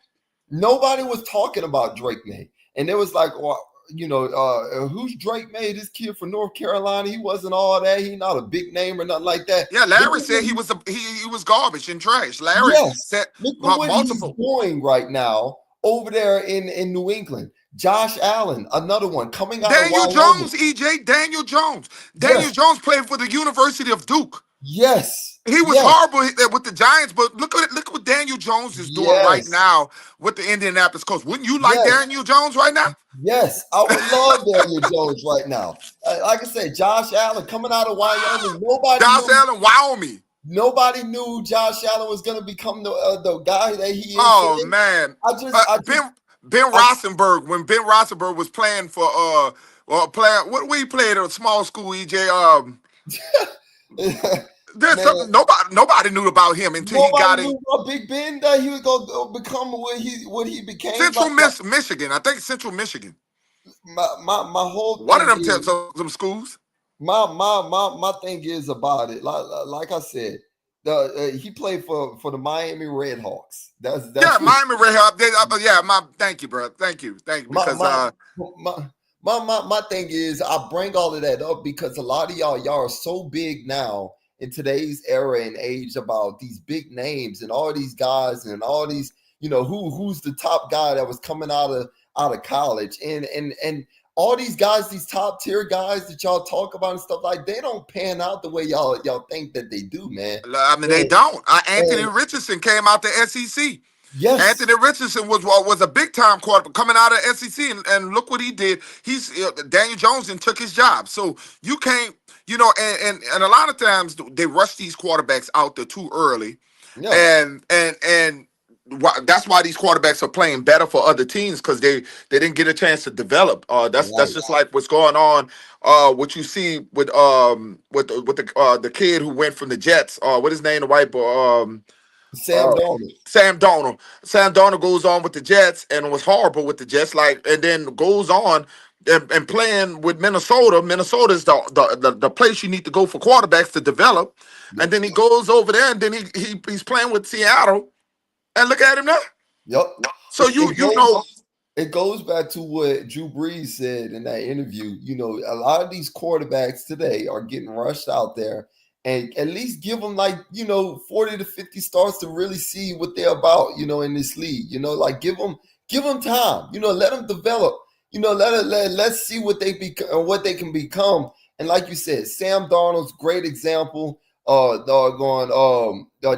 Speaker 1: nobody was talking about Drake May, and it was like, well, who's Drake May? This kid from North Carolina. He wasn't all that. He not a big name or nothing like that.
Speaker 2: Yeah,
Speaker 1: But
Speaker 2: Larry said he was garbage and trash. Larry
Speaker 1: yes,
Speaker 2: said
Speaker 1: look at what he's
Speaker 2: multiple.
Speaker 1: doing right now over there in New England. Josh Allen, another one coming out of
Speaker 2: Daniel
Speaker 1: Wyoming.
Speaker 2: Jones, EJ, Daniel Jones. Daniel
Speaker 1: Yes,
Speaker 2: Jones played for the University of Duke.
Speaker 1: yes,
Speaker 2: He was
Speaker 1: yes,
Speaker 2: horrible with the Giants, but look what Daniel Jones is doing right
Speaker 1: yes,
Speaker 2: now with the Indianapolis Colts. Wouldn't you like
Speaker 1: yes,
Speaker 2: Daniel Jones right now?
Speaker 1: yes. I would love Daniel Jones right now. Like I said, Josh Allen coming out of Wyoming.
Speaker 2: Josh Allen, wow me.
Speaker 1: Nobody knew Josh Allen was going to become the guy that he is
Speaker 2: Oh
Speaker 1: today.
Speaker 2: man,
Speaker 1: I just, I just,
Speaker 2: Ben
Speaker 1: I,
Speaker 2: Rosenberg, when Ben Rosenberg was playing for playing what we played at a small school, EJ. There's
Speaker 1: man.
Speaker 2: something nobody knew about him until he
Speaker 1: Nobody
Speaker 2: got in
Speaker 1: knew about Big Ben that he was gonna become what he became.
Speaker 2: Central Michigan. I think Central Michigan.
Speaker 1: My whole
Speaker 2: One of
Speaker 1: thing
Speaker 2: them
Speaker 1: is
Speaker 2: some schools.
Speaker 1: my thing is about it. Like I said, he played for the Miami Redhawks.
Speaker 2: Yeah,
Speaker 1: That's what
Speaker 2: Miami Red Hawks. Yeah, thank you, bro. Thank you,
Speaker 1: my
Speaker 2: because
Speaker 1: my my. My thing is, I bring all of that up because a lot of y'all are so big now in today's era and age about these big names and all these guys and all these, who's the top guy that was coming out of college, and all these guys, these top tier guys that y'all talk about and stuff, like, they don't pan out the way y'all think that they do, man.
Speaker 2: I mean they
Speaker 1: And,
Speaker 2: don't. Anthony
Speaker 1: and
Speaker 2: Richardson came out the SEC.
Speaker 1: yes,
Speaker 2: Anthony Richardson was a big time quarterback coming out of SEC, and look what he did. He's Daniel Jones and took his job. So you can't, and a lot of times they rush these quarterbacks out there too early,
Speaker 1: yeah,
Speaker 2: and that's why these quarterbacks are playing better for other teams, because they didn't get a chance to develop. That's
Speaker 1: right.
Speaker 2: just like what's going on. What you see with the kid who went from the Jets. What his name? The white boy.
Speaker 1: Sam
Speaker 2: Uh,
Speaker 1: Darnold.
Speaker 2: Sam Darnold. Sam Darnold goes on with the Jets and was horrible with the Jets, and then goes on and playing with Minnesota. Minnesota is the place you need to go for quarterbacks to develop.
Speaker 1: Yep.
Speaker 2: And then he goes over there, and then he's playing with Seattle. And look at him now.
Speaker 1: Yep.
Speaker 2: So
Speaker 1: It goes back to what Drew Brees said in that interview. A lot of these quarterbacks today are getting rushed out there, and at least give them 40 to 50 starts to really see what they're about, in this league. Like give them time. Let them develop. Let's see what what they can become. And like you said, Sam Darnold's great example.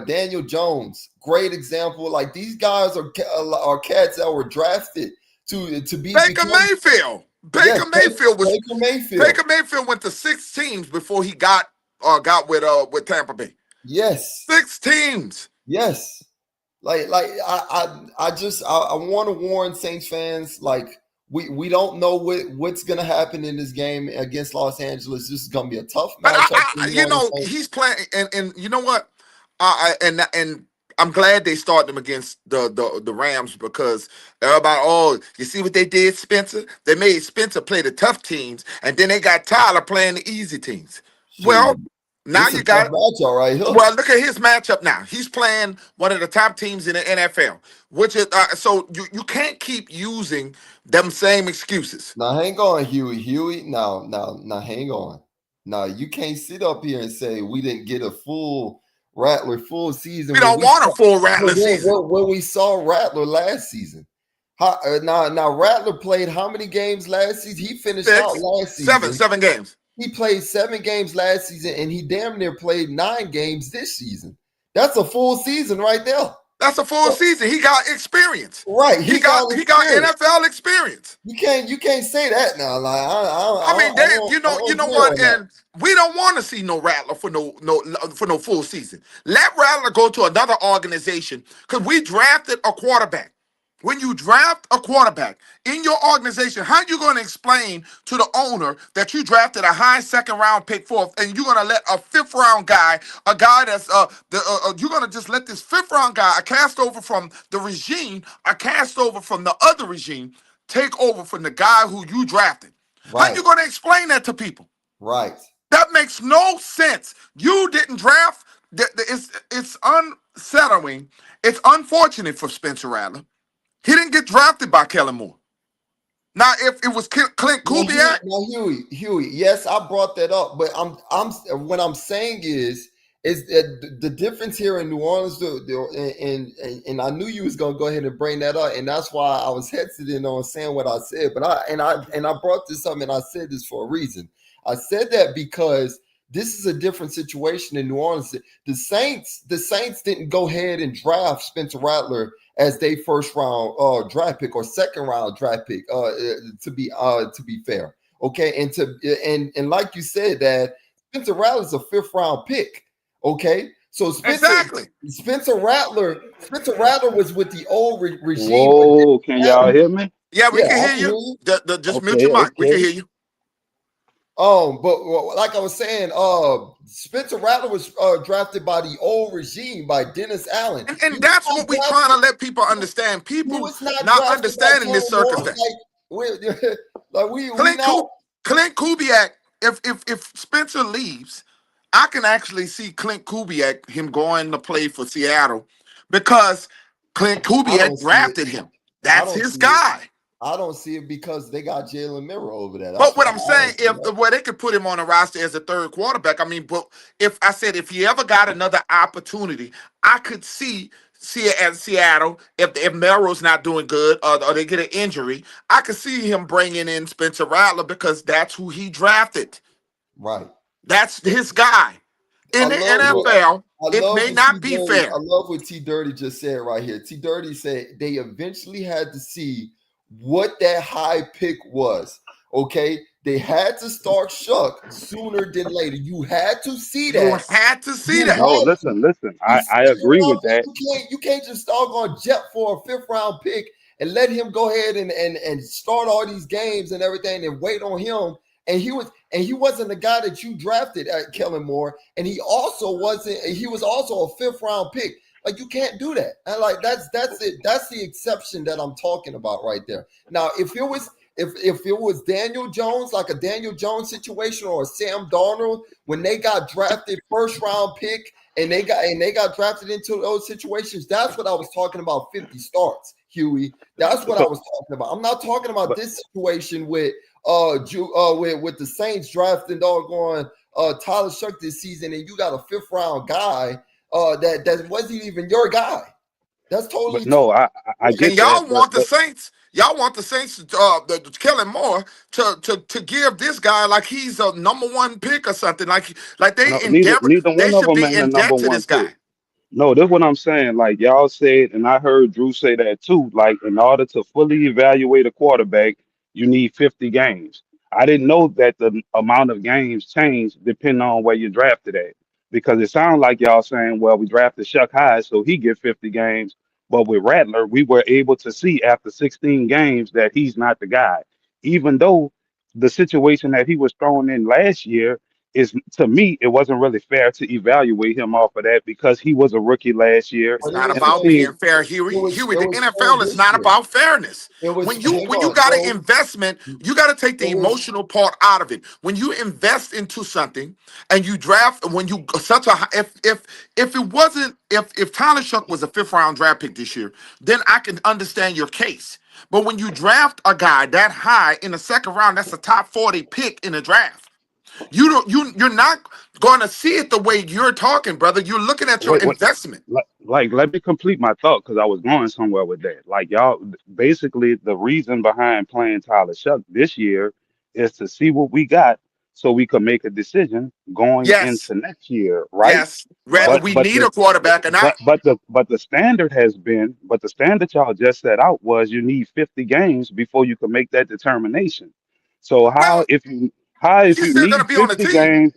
Speaker 1: Daniel Jones, great example. Like, these guys are cats that were drafted to
Speaker 2: Baker
Speaker 1: become.
Speaker 2: Mayfield.
Speaker 1: Yes, Baker Mayfield.
Speaker 2: Baker Mayfield went to 6 teams before he got with Tampa Bay.
Speaker 1: Yes,
Speaker 2: 6 teams.
Speaker 1: yes. I want to warn Saints fans. Like, we don't know what's gonna happen in this game against Los Angeles. This is gonna be a tough
Speaker 2: But
Speaker 1: matchup for you on the Saints.
Speaker 2: he's playing, and you know what? And I'm glad they started him against the Rams, because everybody, you see what they did, Spencer? They made Spencer play the tough teams, and then they got Tyler playing the easy teams. Well,
Speaker 1: Shoot.
Speaker 2: Now
Speaker 1: This is
Speaker 2: you
Speaker 1: a tough
Speaker 2: got
Speaker 1: matchup right here.
Speaker 2: well, look at his matchup now. He's playing one of the top teams in the NFL, which is so you can't keep using them same excuses.
Speaker 1: Now hang on, Huey. Huey, now hang on. Now you can't sit up here and say we didn't get a full Rattler full
Speaker 2: We
Speaker 1: season when
Speaker 2: don't
Speaker 1: we
Speaker 2: want a
Speaker 1: saw
Speaker 2: full Rattler season.
Speaker 1: when we saw Rattler last season. Now Rattler played how many games last season? He finished out
Speaker 2: Six,
Speaker 1: last
Speaker 2: seven,
Speaker 1: season.
Speaker 2: 7 games.
Speaker 1: He played 7 games last season, and he damn near played 9 games this season. That's a full season right there.
Speaker 2: That's a full season. He got experience.
Speaker 1: Right,
Speaker 2: He
Speaker 1: he
Speaker 2: got
Speaker 1: got
Speaker 2: he got
Speaker 1: experience.
Speaker 2: NFL experience.
Speaker 1: You can't say that now. Like
Speaker 2: I mean, they,
Speaker 1: I
Speaker 2: you
Speaker 1: don't
Speaker 2: know
Speaker 1: agree
Speaker 2: what?
Speaker 1: on that.
Speaker 2: And we don't want to see no Rattler for no full season. Let Rattler go to another organization because we drafted a quarterback. When you draft a quarterback in your organization, how you going to explain to the owner that you drafted a high second round pick fourth, and you're going to let a fifth round guy, a guy that's you're going to just let this fifth round guy, a cast over from the regime, a cast over from the other regime, take over from the guy who you drafted? How
Speaker 1: Right,
Speaker 2: you going to explain that to people?
Speaker 1: right.
Speaker 2: That makes no sense. You didn't draft. It's unsettling. It's unfortunate for Spencer Rattler. He didn't get drafted by Kellen Moore. Now, if it was Clint Kubiak,
Speaker 1: Huey. Yes, I brought that up, but I'm what I'm saying is that the difference here in New Orleans, and I knew you was gonna go ahead and bring that up, and that's why I was hesitant on saying what I said. But I brought this up, and I said this for a reason. I said that because this is a different situation in New Orleans. The Saints didn't go ahead and draft Spencer Rattler as their first round draft pick or second round draft pick. To be fair, okay, and like you said, that Spencer Rattler is a fifth round pick. Okay, so
Speaker 2: exactly.
Speaker 1: Spencer Rattler was with the old regime.
Speaker 4: Whoa, can y'all hear me?
Speaker 2: Yeah, we
Speaker 1: Yeah,
Speaker 2: can
Speaker 1: I
Speaker 2: hear
Speaker 1: can hear
Speaker 2: you.
Speaker 1: you.
Speaker 2: Just mute
Speaker 4: Okay,
Speaker 2: your mic. We can
Speaker 4: okay.
Speaker 2: hear you.
Speaker 1: But like I was saying, Spencer Rattler was drafted by the old regime by Dennis Allen.
Speaker 2: And that's what we trying to let people understand.
Speaker 1: He
Speaker 2: People
Speaker 1: was not
Speaker 2: not
Speaker 1: drafted by
Speaker 2: understanding this
Speaker 1: Kellen Moore.
Speaker 2: circumstance.
Speaker 1: We now
Speaker 2: Clint Kubiak. If Spencer leaves, I can actually see Clint Kubiak him going to play for Seattle because Clint
Speaker 1: I don't
Speaker 2: Kubiak
Speaker 1: see it.
Speaker 2: drafted him.
Speaker 1: I
Speaker 2: That's
Speaker 1: don't
Speaker 2: his
Speaker 1: see it.
Speaker 2: guy.
Speaker 1: I don't see it because they got Jalen Miller over there.
Speaker 2: But
Speaker 1: That's
Speaker 2: what
Speaker 1: why
Speaker 2: I'm
Speaker 1: I
Speaker 2: saying,
Speaker 1: don't see that.
Speaker 2: they could put him on a roster as a third quarterback. I mean, but if he ever got another opportunity, I could see it at Seattle if Merrill's not doing good or they get an injury. I could see him bringing in Spencer Rattler because that's who he drafted.
Speaker 1: Right.
Speaker 2: That's his guy.
Speaker 1: I
Speaker 2: In the
Speaker 1: love what
Speaker 2: NFL,
Speaker 1: I
Speaker 2: it
Speaker 1: love
Speaker 2: may
Speaker 1: what T
Speaker 2: not be
Speaker 1: Dirty. I
Speaker 2: fair.
Speaker 1: love what T Dirty just said right here. T Dirty said they eventually had to see what that high pick was. Okay, they had to start Shuck sooner than later. You had to see
Speaker 2: You
Speaker 1: that.
Speaker 2: had to see
Speaker 1: You
Speaker 2: that.
Speaker 4: No,
Speaker 1: had to.
Speaker 4: listen.
Speaker 1: You
Speaker 4: I
Speaker 1: second
Speaker 4: agree
Speaker 1: round
Speaker 4: with
Speaker 1: pick,
Speaker 4: that.
Speaker 1: you can't just start going jet for a fifth round pick and let him go ahead and start all these games and everything and wait on him. He wasn't the guy that you drafted at Kellen Moore, and he was also a fifth round pick. Like, you can't do that. And like that's it. That's the exception that I'm talking about right there. Now, if it was Daniel Jones, like a Daniel Jones situation, or a Sam Darnold, when they got drafted first round pick and they got drafted into those situations, that's what I was talking about. 50 starts, Huey. That's what I
Speaker 4: So,
Speaker 1: was talking about. I'm not talking about
Speaker 4: but
Speaker 1: this situation with with the Saints drafting doggone Tyler Shuck this season, and you got a fifth round guy that wasn't even your guy. That's totally
Speaker 4: no, I
Speaker 2: And
Speaker 4: get that,
Speaker 2: y'all want the Saints. Y'all want the Saints to Kellen Moore to give this guy like he's a number one pick or something. Like
Speaker 4: no, neither
Speaker 2: they
Speaker 4: one of
Speaker 2: should
Speaker 4: them
Speaker 2: be
Speaker 4: ain't a
Speaker 2: in
Speaker 4: number
Speaker 2: debt to
Speaker 4: one
Speaker 2: this
Speaker 4: pick.
Speaker 2: guy.
Speaker 4: No, that's what I'm saying. Like y'all said, and I heard Drew say that too. Like, in order to fully evaluate a quarterback, you need 50 games. I didn't know that the amount of games changed depending on where you drafted at. Because it sounds like y'all saying, well, we drafted Shuck High, so he get 50 games. But with Rattler, we were able to see after 16 games that he's not the guy. Even though the situation that he was thrown in last year, is, to me, it wasn't really fair to evaluate him off of that because he was a rookie last year,
Speaker 2: It's
Speaker 1: But it
Speaker 2: not
Speaker 1: was
Speaker 4: and the
Speaker 2: about
Speaker 1: fair.
Speaker 2: being
Speaker 4: team.
Speaker 2: fair, Huey.
Speaker 1: It
Speaker 2: Huey, the
Speaker 1: was fair
Speaker 2: NFL is
Speaker 1: this
Speaker 2: not
Speaker 1: year.
Speaker 2: about fairness.
Speaker 1: It was. Hang
Speaker 2: When you
Speaker 1: on,
Speaker 2: got an
Speaker 1: Joe.
Speaker 2: investment, you got to take the
Speaker 1: It was.
Speaker 2: emotional part out of it. When you invest into something and you draft, when you such a if it wasn't if Tyler Shuck was a fifth round draft pick this year, then I can understand your case. But when you draft a guy that high in the second round, that's a top 40 pick in the draft. You're not going to see it the way you're talking, brother. You're looking at your
Speaker 4: Wait, what?
Speaker 2: investment.
Speaker 4: Like, let me complete my thought because I was going somewhere with that. Like, y'all, basically, the reason behind playing Tyler Shuck this year is to see what we got so we could make a decision going
Speaker 2: Yes,
Speaker 4: into next year, right?
Speaker 2: yes.
Speaker 1: Right.
Speaker 2: We
Speaker 4: But
Speaker 2: need
Speaker 4: the
Speaker 2: a quarterback or not.
Speaker 4: the standard has been, but the standard y'all just set out was you need 50 games before you can make that determination. So
Speaker 2: Well,
Speaker 4: how if
Speaker 2: he's
Speaker 4: you
Speaker 2: still going to
Speaker 4: need
Speaker 2: be on the
Speaker 4: 50
Speaker 2: team.
Speaker 4: games?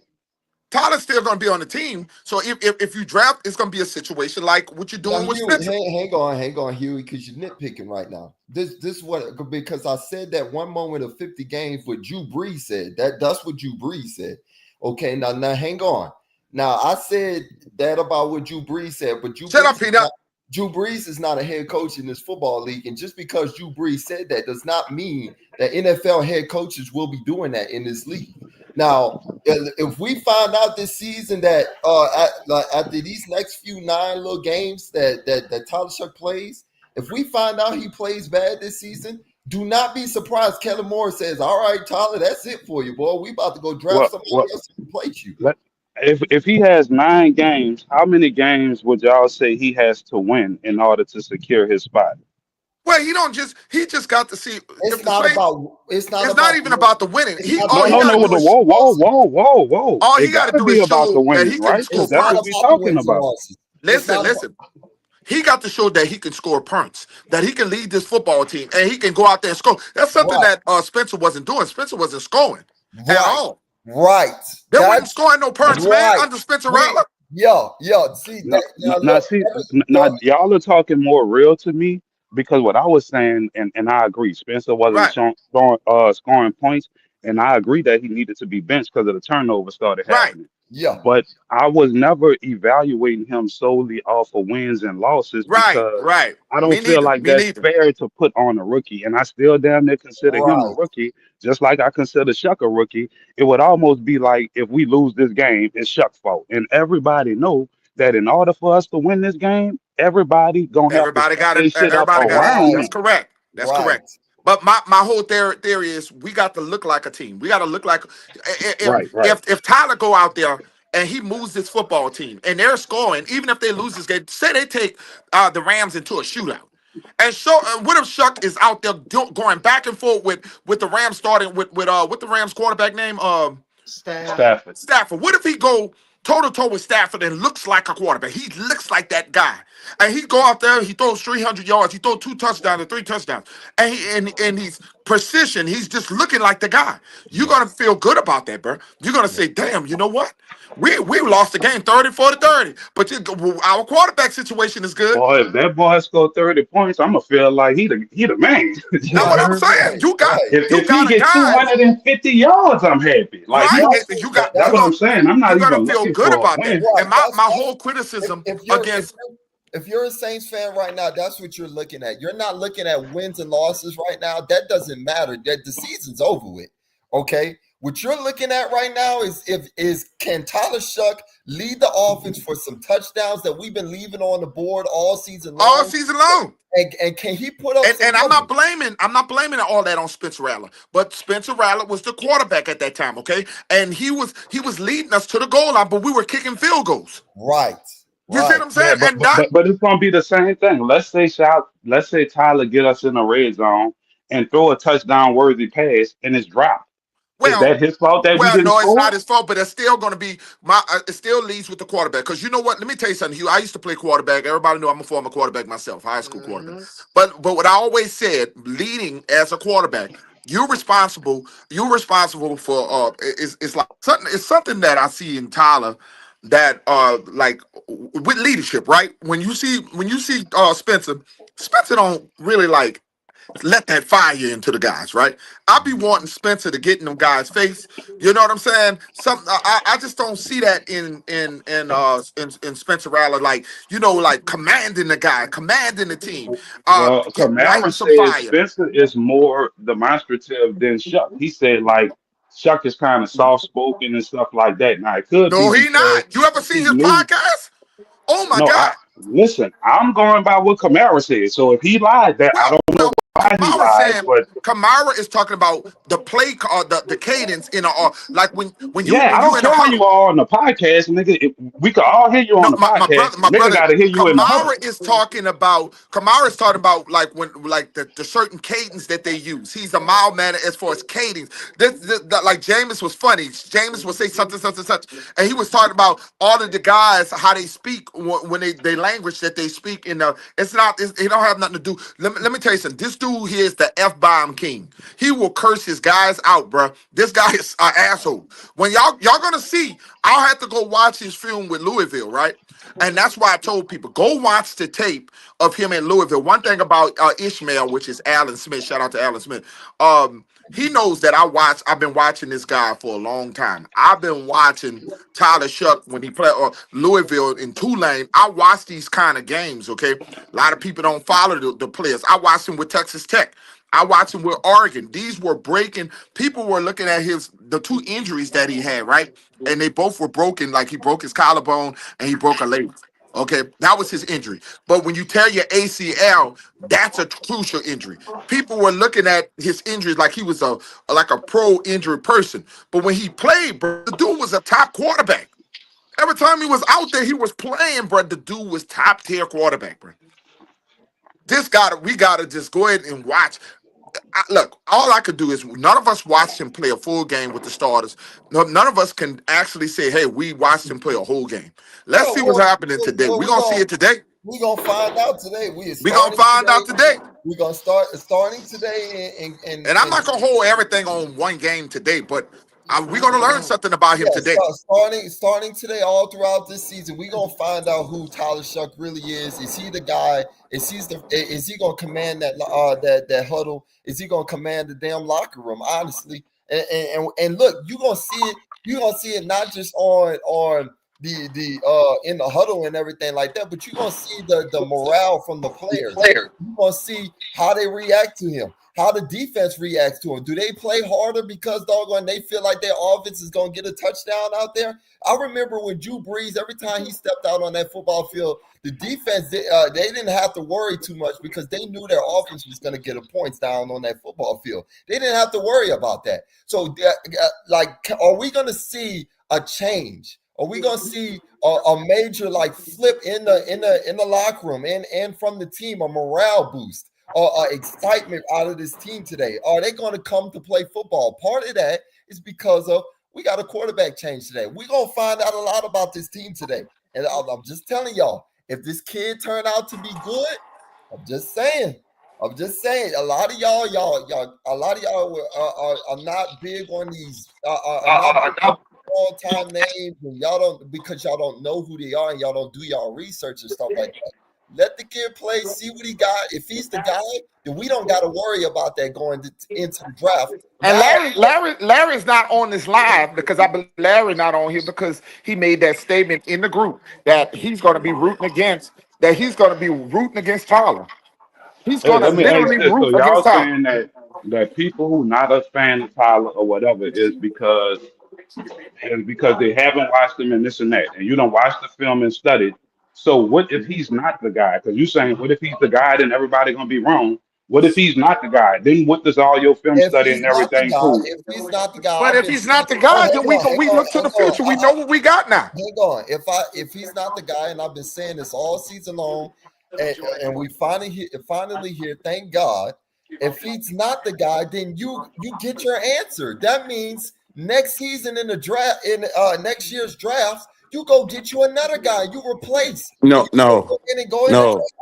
Speaker 2: Tyler's still going to be on the team. So if you draft, it's going to be a situation like what you're
Speaker 1: Now,
Speaker 2: doing with
Speaker 1: Huey,
Speaker 2: Spencer.
Speaker 1: hang on, Huey, because you're nitpicking right now. This is what, because I said that one moment of 50 games, what Drew Brees said. That's what Drew Brees said. Okay, now hang on. Now I said that about what Drew Brees said, but
Speaker 2: Shut up, Peanut.
Speaker 1: Drew Brees is not a head coach in this football league, and just because Drew Brees said that does not mean that NFL head coaches will be doing that in this league. Now, if we find out this season that after these next few 9 little games that Tyler Shuck plays, if we find out he plays bad this season, do not be surprised. Kellen Moore says, "All right, Tyler, that's it for you, boy. We about to go draft
Speaker 4: Well,
Speaker 1: somebody
Speaker 4: well,
Speaker 1: else to replace you."
Speaker 4: let, if he has 9 games, how many games would y'all say he has to win in order to secure his spot?
Speaker 2: Well, he just got to see if
Speaker 1: It's
Speaker 2: the
Speaker 1: not
Speaker 2: Saints.
Speaker 1: about. It's not
Speaker 2: It's not
Speaker 1: about.
Speaker 2: even about the winning.
Speaker 1: It's not
Speaker 2: All
Speaker 4: No,
Speaker 2: he
Speaker 4: no,
Speaker 1: about
Speaker 2: got
Speaker 1: the
Speaker 2: to
Speaker 4: no.
Speaker 2: do
Speaker 4: The
Speaker 2: is
Speaker 1: wins
Speaker 4: whoa,
Speaker 1: and
Speaker 4: whoa,
Speaker 1: losses.
Speaker 4: whoa, whoa, whoa!
Speaker 2: all
Speaker 4: It
Speaker 2: he got
Speaker 4: got
Speaker 2: to
Speaker 4: to
Speaker 2: do
Speaker 4: be
Speaker 2: is
Speaker 4: about the
Speaker 2: show that
Speaker 4: winning,
Speaker 2: he can
Speaker 4: right?
Speaker 2: score
Speaker 4: Because
Speaker 1: It's
Speaker 4: that's
Speaker 1: not
Speaker 4: what
Speaker 2: points.
Speaker 4: we're
Speaker 1: about the
Speaker 4: talking
Speaker 1: wins and
Speaker 4: about.
Speaker 1: losses. It's
Speaker 2: Listen,
Speaker 1: not about.
Speaker 2: listen. He got to show that he can score points, that he can lead this football team, and he can go out there and score. That's something
Speaker 1: Right,
Speaker 2: that Spencer wasn't doing. Spencer wasn't scoring at
Speaker 1: right,
Speaker 2: all.
Speaker 1: right.
Speaker 2: They wasn't
Speaker 1: That's
Speaker 2: scoring no points, man,
Speaker 1: right.
Speaker 2: under Spencer
Speaker 1: We,
Speaker 2: Rattler.
Speaker 1: yo. See
Speaker 4: No,
Speaker 1: that now?
Speaker 4: now
Speaker 1: Look,
Speaker 4: see,
Speaker 1: yo,
Speaker 4: now y'all are talking more real to me because what I was saying, and I agree, Spencer wasn't
Speaker 2: Right,
Speaker 4: scoring points, and I agree that he needed to be benched because of the turnover started
Speaker 2: right,
Speaker 4: happening.
Speaker 1: yeah.
Speaker 4: But I was never evaluating him solely off of wins and losses
Speaker 2: right,
Speaker 4: because
Speaker 2: right.
Speaker 4: I
Speaker 2: Me
Speaker 4: don't feel
Speaker 2: neither.
Speaker 4: like
Speaker 2: Me
Speaker 4: that's
Speaker 2: neither.
Speaker 4: fair to put on a rookie. And I still damn near consider him a
Speaker 1: Right.
Speaker 4: rookie, just like I consider Shuck a rookie. It would almost be like if we lose this game, it's Shuck's fault. And everybody know that in order for us to win this game, everybody gonna have to
Speaker 2: Everybody
Speaker 4: step
Speaker 2: got
Speaker 4: their
Speaker 2: it.
Speaker 4: shit up
Speaker 2: Everybody got it.
Speaker 4: around
Speaker 1: Right.
Speaker 2: That's
Speaker 4: him.
Speaker 2: correct. That's
Speaker 1: Right.
Speaker 2: correct. But my whole theory is we got to look like a team. We got to look like if
Speaker 4: Right, right.
Speaker 2: if Tyler go out there and he moves this football team and they're scoring, even if they lose this game, say they take the Rams into a shootout. And so, what if Shuck is out there going back and forth with the Rams starting with the Rams quarterback name
Speaker 4: Stafford.
Speaker 2: Stafford. What if he go toe to toe with Stafford and looks like a quarterback? He looks like that guy, and he go out there. He throws 300 yards. He throws 2 touchdowns and 3 touchdowns, and he's precision. He's just looking like the guy. You're
Speaker 1: Yeah.
Speaker 2: gonna feel good about that, bro. You're gonna say, "Damn, you know what? We lost the game 30-30, but our quarterback situation is good."
Speaker 4: Boy, if that boy score 30 points, I'm gonna feel like he the man.
Speaker 2: That's what
Speaker 1: Right.
Speaker 2: I'm saying.
Speaker 1: Right. Right.
Speaker 4: If
Speaker 2: You
Speaker 4: he
Speaker 2: got a
Speaker 4: get
Speaker 2: guy,
Speaker 4: 250 yards, I'm happy. Like,
Speaker 2: right?
Speaker 1: Right.
Speaker 4: that's
Speaker 2: You
Speaker 4: what I'm
Speaker 2: gonna
Speaker 4: saying. I'm
Speaker 2: you're
Speaker 4: not
Speaker 2: gonna
Speaker 4: even
Speaker 2: feel
Speaker 4: looking
Speaker 2: good
Speaker 4: for a
Speaker 2: about that.
Speaker 4: win.
Speaker 1: Right.
Speaker 2: And my
Speaker 1: That's
Speaker 2: whole criticism
Speaker 1: if you're
Speaker 2: against
Speaker 1: if you're a Saints fan right now, that's what you're looking at. You're not looking at wins and losses right now. That doesn't matter. That the season's over with. Okay. What you're looking at right now is can Tyler Shuck lead the offense for some touchdowns that we've been leaving on the board all season
Speaker 2: all
Speaker 1: long?
Speaker 2: season long.
Speaker 1: And can he put up some
Speaker 2: And
Speaker 1: numbers?
Speaker 2: I'm not blaming all that on Spencer Rattler, but Spencer Rattler was the quarterback at that time, okay? And he was leading us to the goal line, but we were kicking field goals.
Speaker 1: Right.
Speaker 2: You see
Speaker 1: Right.
Speaker 2: what I'm
Speaker 4: Yeah,
Speaker 2: saying? And not
Speaker 4: but it's gonna be the same thing. Let's say Tyler get us in the red zone and throw a touchdown worthy pass and it's dropped. Is
Speaker 2: well,
Speaker 4: that his fault that we
Speaker 2: well,
Speaker 4: didn't
Speaker 2: no, it's not
Speaker 4: score?
Speaker 2: his fault, but it's still going to be it still leads with the quarterback. Because you know what? Let me tell you something, Hugh. I used to play quarterback. Everybody knew I'm a former quarterback myself, high school quarterback. But what I always said, leading as a quarterback, you're responsible. You're responsible for it's like something. It's something that I see in Tyler that like with leadership, right? When you see Spencer don't really like. let that fire into the guys, right? I be wanting Spencer to get in them guys' face. You know what I'm saying? I just don't see that in Spencer Rattler, like, like commanding the guy, commanding the team,
Speaker 4: Well,
Speaker 2: lighting
Speaker 4: Kamara
Speaker 2: some
Speaker 4: said
Speaker 2: fire.
Speaker 4: Spencer is more demonstrative than Shuck. He said like Shuck is kind of soft spoken and stuff like that. Now it could be
Speaker 2: No, he
Speaker 4: because
Speaker 2: not. You ever seen
Speaker 4: he
Speaker 2: his
Speaker 4: knew.
Speaker 2: podcast? Oh my
Speaker 4: No, I
Speaker 2: God.
Speaker 4: listen. I'm going by what Kamara said. So if he lied, that I
Speaker 2: Well,
Speaker 4: don't know
Speaker 2: well,
Speaker 4: why he
Speaker 2: Kamara
Speaker 4: lied.
Speaker 2: saying
Speaker 4: But
Speaker 2: Kamara is talking about the play call, the cadence in a like when you
Speaker 4: yeah,
Speaker 2: when
Speaker 4: I
Speaker 2: you
Speaker 4: don't
Speaker 2: in a
Speaker 4: care how
Speaker 2: huddle.
Speaker 4: you are on the podcast, nigga. If we could all hear you on
Speaker 2: No,
Speaker 4: the
Speaker 2: my
Speaker 4: podcast.
Speaker 2: brother, my
Speaker 4: Nigga
Speaker 2: brother,
Speaker 4: got to hear you in the huddle.
Speaker 2: Kamara is talking about like when like the certain cadence that they use. He's a mild manner as far as cadence. Like Jameis was funny. Jameis would say something, something, such, and he was talking about all of the guys how they speak when they language that they speak in the. It don't have nothing to do. Let me tell you something. This dude here is the F-bomb king. He will curse his guys out, bro. This guy is an asshole. When y'all gonna see, I'll have to go watch his film with Louisville, right? And that's why I told people go watch the tape of him in Louisville. One thing about Ishmael, which is Alan Smith, shout out to Alan Smith. He knows that I've been watching this guy for a long time. I've been watching Tyler Shuck when he played or Louisville in Tulane. I watch these kind of games, okay? A lot of people don't follow the players. I watched him with Texas Tech. I watched him with Oregon. These were breaking. People were looking at the two injuries that he had, right? And they both were broken. Like he broke his collarbone and he broke a leg. Okay, that was his injury. But when you tear your ACL, that's a crucial injury. People were looking at his injuries like he was a pro injury person. But when he played, bro, the dude was a top quarterback. Every time he was out there, he was playing, bro. The dude was top tier quarterback, bro. We gotta just go ahead and watch. Look, all I could do is none of us watched him play a full game with the starters. No, none of us can actually say, "Hey, we watched him play a whole game." Let's
Speaker 1: Well,
Speaker 2: see what's
Speaker 1: well,
Speaker 2: happening
Speaker 1: well,
Speaker 2: today.
Speaker 1: well
Speaker 2: We're gonna see it today.
Speaker 1: we gonna find out today. We are
Speaker 2: We're gonna
Speaker 1: starting
Speaker 2: find out
Speaker 1: today.
Speaker 2: today.
Speaker 1: We're gonna starting today,
Speaker 2: And I'm not gonna hold everything on one game today, but we're gonna learn something about him
Speaker 1: yeah,
Speaker 2: today.
Speaker 1: starting today, all throughout this season, we're gonna find out who Tyler Shuck really is. Is he the guy? Is he gonna command that huddle? Is he gonna command the damn locker room? Honestly, and look, you're gonna see it not just on the in the huddle and everything like that, but you're gonna see the morale from the players. You're gonna see how they react to him, how the defense reacts to him. Do they play harder because doggone they feel like their offense is gonna get a touchdown out there? I remember when Drew Brees, every time he stepped out on that football field, the defense they didn't have to worry too much because they knew their offense was going to get a points down on that football field. They didn't have to worry about that. So, are we going to see a change? Are we going to see a major like flip in the locker room and from the team, a morale boost or excitement out of this team today? Are they going to come to play football? Part of that is because of we got a quarterback change today. We're going to find out a lot about this team today. And I'm just telling y'all, if this kid turned out to be good, I'm just saying. I'm just saying. A lot of a lot of y'all are not big on these. Are not big on all time names, and y'all don't because y'all don't know who they are and y'all don't do y'all research and stuff like that. Let the kid play, see what he got. If he's the guy, then we don't got to worry about that going into the draft.
Speaker 2: And
Speaker 1: Now,
Speaker 2: Larry's not on this live because I believe Larry not on here because he made that statement in the group that he's going to be rooting against Tyler. He's
Speaker 4: Hey,
Speaker 2: going to
Speaker 4: let me ask
Speaker 2: literally
Speaker 4: this. So
Speaker 2: root
Speaker 4: y'all
Speaker 2: against Tyler.
Speaker 4: saying that people who not a fan of Tyler or whatever is because they haven't watched him and this and that, and you don't watch the film and studied. So what if he's not the guy? Because you're saying what if he's the guy, then everybody gonna be wrong. What if he's not the guy? Then what does all your film
Speaker 1: if
Speaker 4: study
Speaker 1: he's
Speaker 4: and
Speaker 1: not the
Speaker 4: everything
Speaker 1: guy,
Speaker 4: prove?
Speaker 1: if he's not the guy,
Speaker 2: But
Speaker 1: I've
Speaker 2: if
Speaker 1: been
Speaker 2: he's
Speaker 1: saying.
Speaker 2: not the
Speaker 1: Oh,
Speaker 2: guy,
Speaker 1: hang
Speaker 2: then we
Speaker 1: on,
Speaker 2: go,
Speaker 1: hang
Speaker 2: we
Speaker 1: on,
Speaker 2: look to
Speaker 1: hang
Speaker 2: the
Speaker 1: on.
Speaker 2: future. We know what we got now.
Speaker 1: Hang on. If he's not the guy, and I've been saying this all season long, and we finally here, thank God. If he's not the guy, then you get your answer. That means next season in the draft, in next year's drafts, you go get you another guy. You replace, and
Speaker 2: No,
Speaker 1: you
Speaker 2: no,
Speaker 1: go in and go in the
Speaker 2: no,
Speaker 1: draft.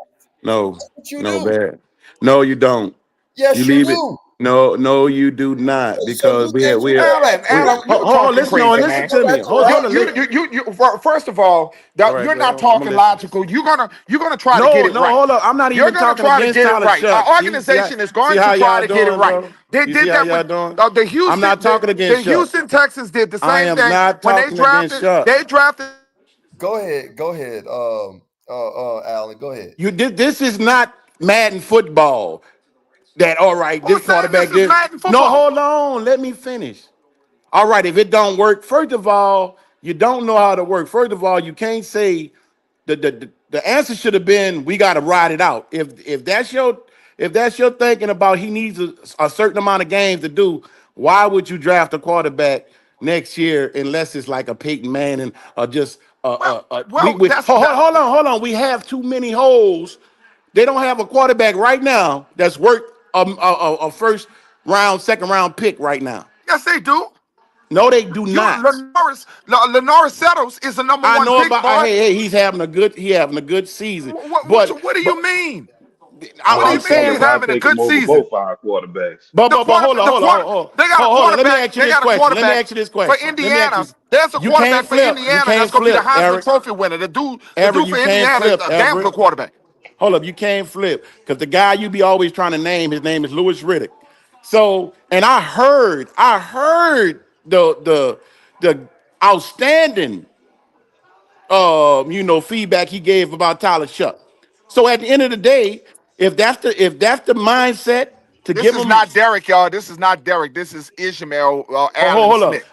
Speaker 2: no,
Speaker 1: That's what you
Speaker 2: no,
Speaker 1: do.
Speaker 2: bad. No, you don't. You
Speaker 1: Yes, you
Speaker 2: leave it.
Speaker 1: do.
Speaker 5: No, no, you do not,
Speaker 1: So
Speaker 5: because
Speaker 1: you think
Speaker 5: we
Speaker 1: you
Speaker 5: have
Speaker 1: think
Speaker 2: Alan,
Speaker 1: that
Speaker 5: we
Speaker 2: Alan,
Speaker 1: Terry?
Speaker 2: you
Speaker 5: hold on,
Speaker 2: talking
Speaker 5: listen on,
Speaker 2: crazy,
Speaker 5: listen
Speaker 2: man.
Speaker 5: to
Speaker 1: Oh,
Speaker 5: me.
Speaker 1: that's
Speaker 5: Hold
Speaker 2: You,
Speaker 5: on,
Speaker 1: right.
Speaker 2: you, first of all,
Speaker 5: all right,
Speaker 2: you're
Speaker 5: go ahead.
Speaker 2: not
Speaker 5: I'm gonna
Speaker 2: talking
Speaker 5: listen.
Speaker 2: logical. You're gonna try to get
Speaker 5: No,
Speaker 2: it
Speaker 5: no,
Speaker 2: right.
Speaker 5: hold up. I'm not
Speaker 2: You're
Speaker 5: even
Speaker 2: gonna
Speaker 5: talking
Speaker 2: try to
Speaker 5: against
Speaker 2: get it
Speaker 5: Tyler
Speaker 2: right.
Speaker 5: Shuck.
Speaker 2: Our
Speaker 5: See,
Speaker 2: organization is
Speaker 5: see
Speaker 2: going to
Speaker 5: how
Speaker 2: try
Speaker 5: y'all
Speaker 2: to get it
Speaker 5: doing,
Speaker 2: right.
Speaker 5: bro?
Speaker 2: They
Speaker 5: You
Speaker 2: did
Speaker 5: see how
Speaker 2: that with
Speaker 5: y'all doing?
Speaker 2: the
Speaker 5: I'm
Speaker 2: Houston.
Speaker 5: not talking
Speaker 2: The
Speaker 5: against Shuck.
Speaker 2: Houston Texans did the
Speaker 5: I
Speaker 2: same
Speaker 5: am
Speaker 2: thing
Speaker 5: not
Speaker 2: when they
Speaker 5: talking against
Speaker 2: drafted.
Speaker 5: Shuck.
Speaker 2: They drafted.
Speaker 1: Go ahead, Alan. Go ahead.
Speaker 5: You did this is not Madden football. That all right, this
Speaker 2: Who's saying
Speaker 5: quarterback
Speaker 2: this is
Speaker 5: did.
Speaker 2: Madden
Speaker 5: No,
Speaker 2: football?
Speaker 5: hold on. Let me finish. All right, if it don't work, first of all, you don't know how to work. First of all, you can't say the answer should have been we got to ride it out. If that's your thinking about he needs a certain amount of games to do, why would you draft a quarterback next year unless it's like a Peyton Manning or just
Speaker 2: Well,
Speaker 5: we
Speaker 2: that's that.
Speaker 5: hold on. We have too many holes. They don't have a quarterback right now that's worth a first round, second round pick right now.
Speaker 2: Yes, they do.
Speaker 5: No, they do
Speaker 2: You
Speaker 5: not.
Speaker 2: Lenoris Settles is the number
Speaker 5: I
Speaker 2: one
Speaker 5: know
Speaker 2: pick,
Speaker 5: about.
Speaker 2: boy.
Speaker 5: Hey, he having a good season.
Speaker 2: What do
Speaker 5: But
Speaker 2: you mean?
Speaker 5: I,
Speaker 2: What do
Speaker 4: I
Speaker 5: I'm
Speaker 2: you
Speaker 4: would
Speaker 2: mean
Speaker 5: saying,
Speaker 2: he's
Speaker 5: but
Speaker 4: qualify
Speaker 2: having a
Speaker 4: take him
Speaker 2: good
Speaker 4: over
Speaker 2: season?
Speaker 4: both our quarterbacks.
Speaker 5: hold on,
Speaker 2: They got a
Speaker 5: Let me
Speaker 2: quarterback.
Speaker 5: ask you
Speaker 2: They
Speaker 5: this
Speaker 2: got a
Speaker 5: question. Let me
Speaker 2: quarterback
Speaker 5: ask you this
Speaker 2: for
Speaker 5: question. Let me ask
Speaker 2: Indiana.
Speaker 5: you.
Speaker 2: There's a
Speaker 5: You can't
Speaker 2: quarterback for
Speaker 5: flip. You
Speaker 2: Indiana that's
Speaker 5: can't
Speaker 2: going to be the
Speaker 5: flip,
Speaker 2: Heisman
Speaker 5: Eric.
Speaker 2: Trophy winner. The
Speaker 5: Everett,
Speaker 2: dude
Speaker 5: you
Speaker 2: for
Speaker 5: can't
Speaker 2: Indiana is
Speaker 5: flip,
Speaker 2: a damn
Speaker 5: Everett.
Speaker 2: good quarterback.
Speaker 5: Hold up, you can't flip because the guy you be always trying to name, his name is Louis Riddick. So, and I heard the outstanding feedback he gave about Tyler Shuck. So at the end of the day, if that's the mindset to
Speaker 2: This
Speaker 5: give
Speaker 2: is
Speaker 5: him,
Speaker 2: not Derek, y'all. This is not Derek. This is Ishmael Allen
Speaker 5: hold up,
Speaker 2: Smith.